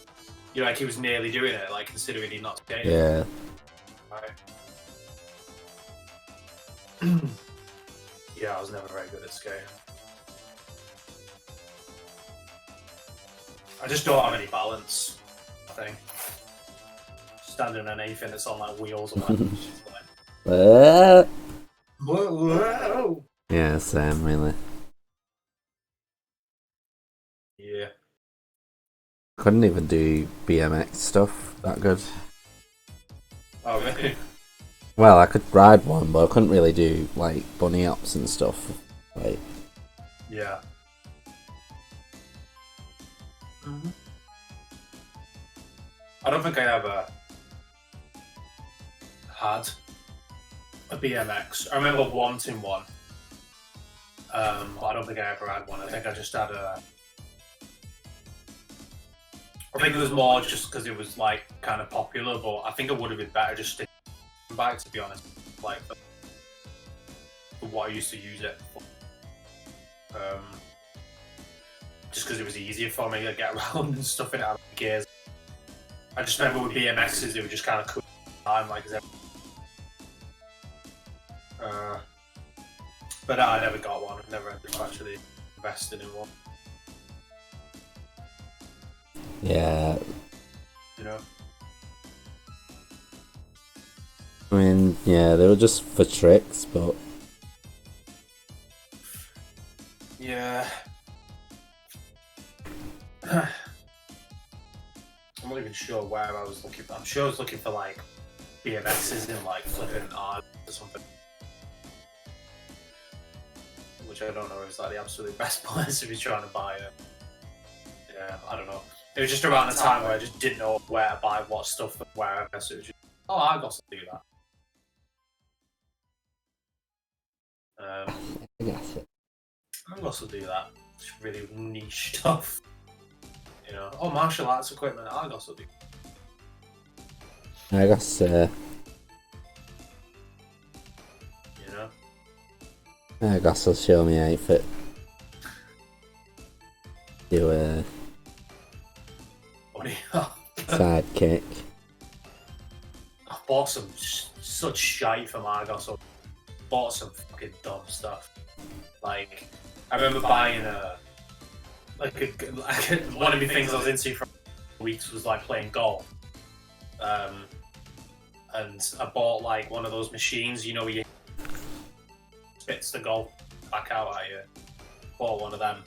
You know, like he was nearly doing it, like considering he'd not skated. Yeah. Right. Yeah, I was never very good at skating. I just don't have any balance, I think. Standing on anything that's on like wheels or whatever. Whoa. Yeah, same, really. Yeah. Couldn't even do BMX stuff that good. Oh, really? Well, I could ride one, but I couldn't really do like bunny hops and stuff. Like, yeah. Mm-hmm. I don't think I ever had a BMX. I remember wanting one, but I don't think I ever had one. I think I just had a. I think it was more just because it was like kind of popular, but I think it would have been better just sticking back, to be honest. Like for what I used to use it for. Just because it was easier for me to get around and stuff in it, gears. I just remember with BMXs, they were just kind of cool time, like. But I never got one. I never actually invested in one. yeah. You know. I mean, yeah, they were just for tricks, but Yeah. I'm not even sure where I was looking for. I'm sure I was looking for like BMXs in like flipping art or something. Which I don't know is like the absolute best place if you're trying to buy it. Yeah, I don't know. It was just around the time where I just didn't know where to buy what stuff and wherever, so it was just, oh, I got to do that. I guess it. I can also do that. It's really niche stuff. You know, oh, martial arts equipment, I can also do. I guess, You know? I guess I'll show me outfit. Do a What do you sidekick. I bought some such shite from Argos. I bought some fucking dumb stuff. Like, I remember buying one of the things I was into for weeks was like playing golf. And I bought like one of those machines, you know, where you spits the golf back out at you. Bought one of them.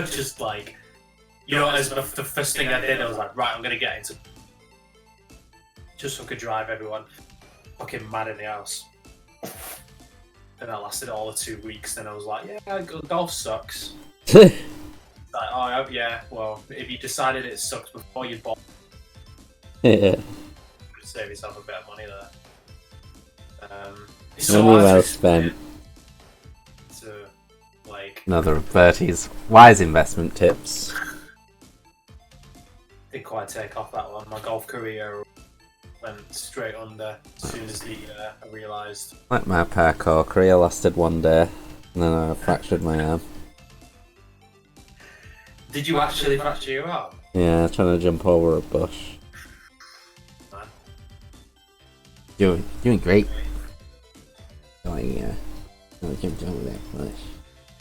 Just like, you know, as the first thing I did, I was like, right, I'm gonna get into just so I could drive everyone fucking mad in the house. And that lasted all of 2 weeks. Then I was like, yeah, golf sucks. Like, oh yeah, well, if you decided it sucks before you bought, Yeah. save yourself a bit of money there. Money well spent. To like Another of Bertie's wise investment tips. didn't quite take off that one. My golf career went straight under as soon as I realised. Like my parkour career lasted one day, and then I fractured my arm. Did you actually fracture your arm? Yeah, trying to jump over a bush. Man. Doing great. Like, yeah. Jump over that bush.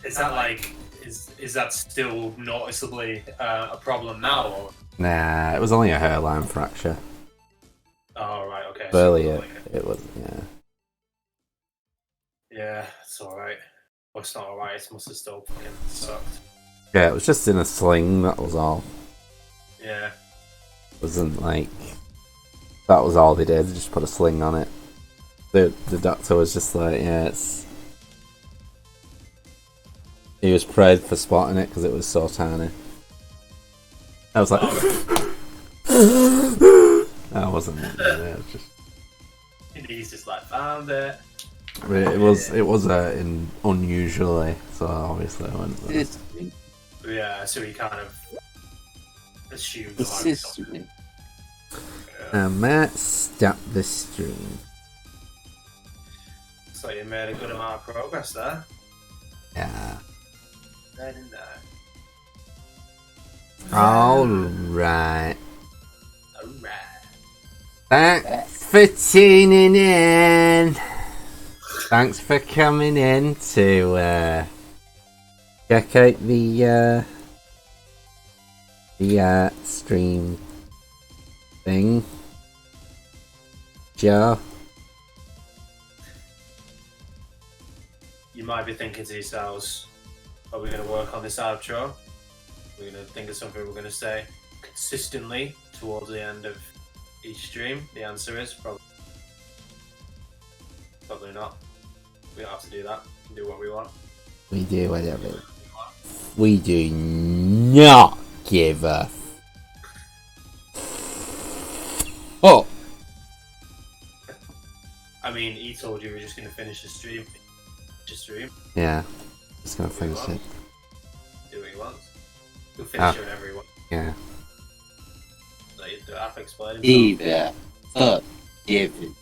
Is that like is that still noticeably a problem now? Or? Nah, it was only a hairline fracture. Oh right, okay. But earlier, So, it was, yeah. Yeah, it's alright. Well, it's not alright, it must have still fucking sucked. Yeah, it was just in a sling, that was all. Yeah. It wasn't like... That was all they did, they just put a sling on it. The doctor was just like, yeah, it's... He was praised for spotting it because it was so tiny. I was like... That wasn't it, it was just... He's just like, found it. It was unusually, so obviously I went with it. Yeah, so he kind of assumed Assist me. I might stop the stream. So you made a good amount of progress there. Yeah. Right in there. Alright. Alright. Thanks for tuning in. Thanks for coming in to check out the stream thing. Joe? You might be thinking to yourselves, are we going to work on this outro? We're going to think of something we're going to say consistently towards the end of each stream. The answer is probably not. We don't have to do that. We can do what we want. We do whatever. We do not give a oh. I mean, he told you we're just going to finish the stream. Yeah, just gonna finish it. Do what he wants. He'll finish it whenever he wants. Yeah. Like, you have to explain himself. Either forgiven.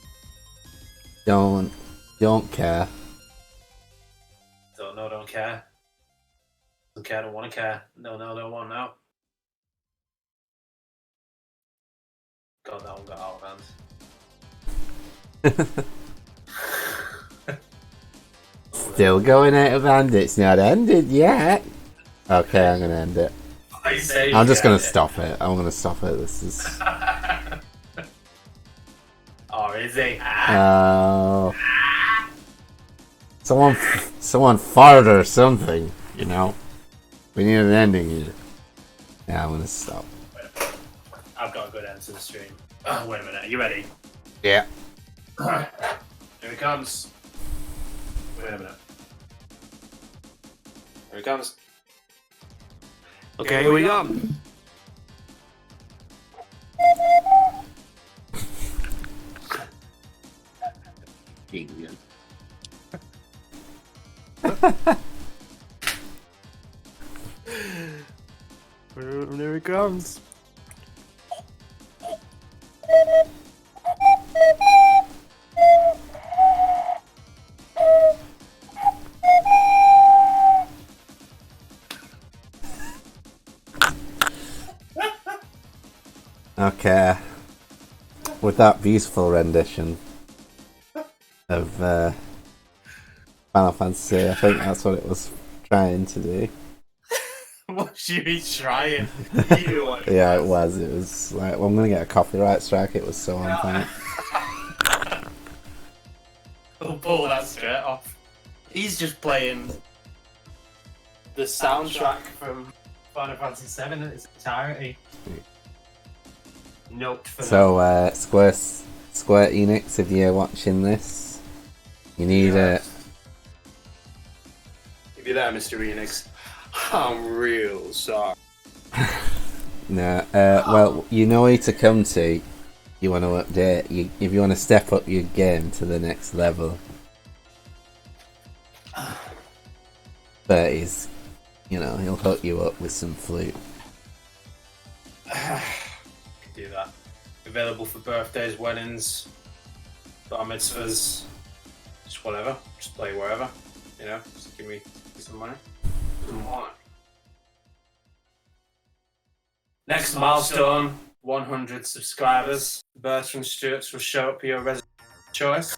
Don't care. Don't care. Don't care, don't want to care. No, don't want now. God, that one got out of hand. Still going out of hand, it's not ended yet. Okay, I'm gonna end it. I'm just gonna stop it. I'm gonna stop it. This is... Oh, is he? Oh. Someone farted or something, you know? We need an ending here. Yeah, I'm gonna stop. I've got a good end to the stream. Oh, wait a minute, are you ready? Yeah. Here it comes. Wait a minute. Here it comes. Okay, here we go. England. Here it comes. Okay. With that beautiful rendition of Final Fantasy, I think that's what it was trying to do. What should he trying? Yeah, it was. It was like, well, I'm gonna get a copyright strike. It was so on point. We'll pull that straight off. He's just playing the soundtrack from Final Fantasy VII in its entirety. Note for So, Square Enix, if you're watching this, you need a... If you're there, Mr. Enix, I'm real sorry. No, well, you know where to come to. You want to update. If you want to step up your game to the next level. But he's, he'll hook you up with some flute. Do that. Available for birthdays, weddings, bar mitzvahs, just whatever. Just play wherever. Just give me some money. Next milestone, 100 subscribers. Bertrand Stewart's will show up your resident choice.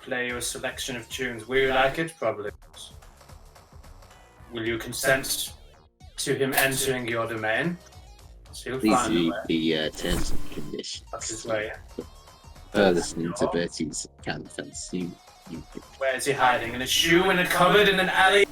Play you a selection of tunes. Will you like it? Probably. Will you consent to him entering your domain? So you'll Please find read the terms and conditions. That's his way. For listening to Bertie's Can Fantasy. Where is he hiding? In a shoe in a cupboard in an alley?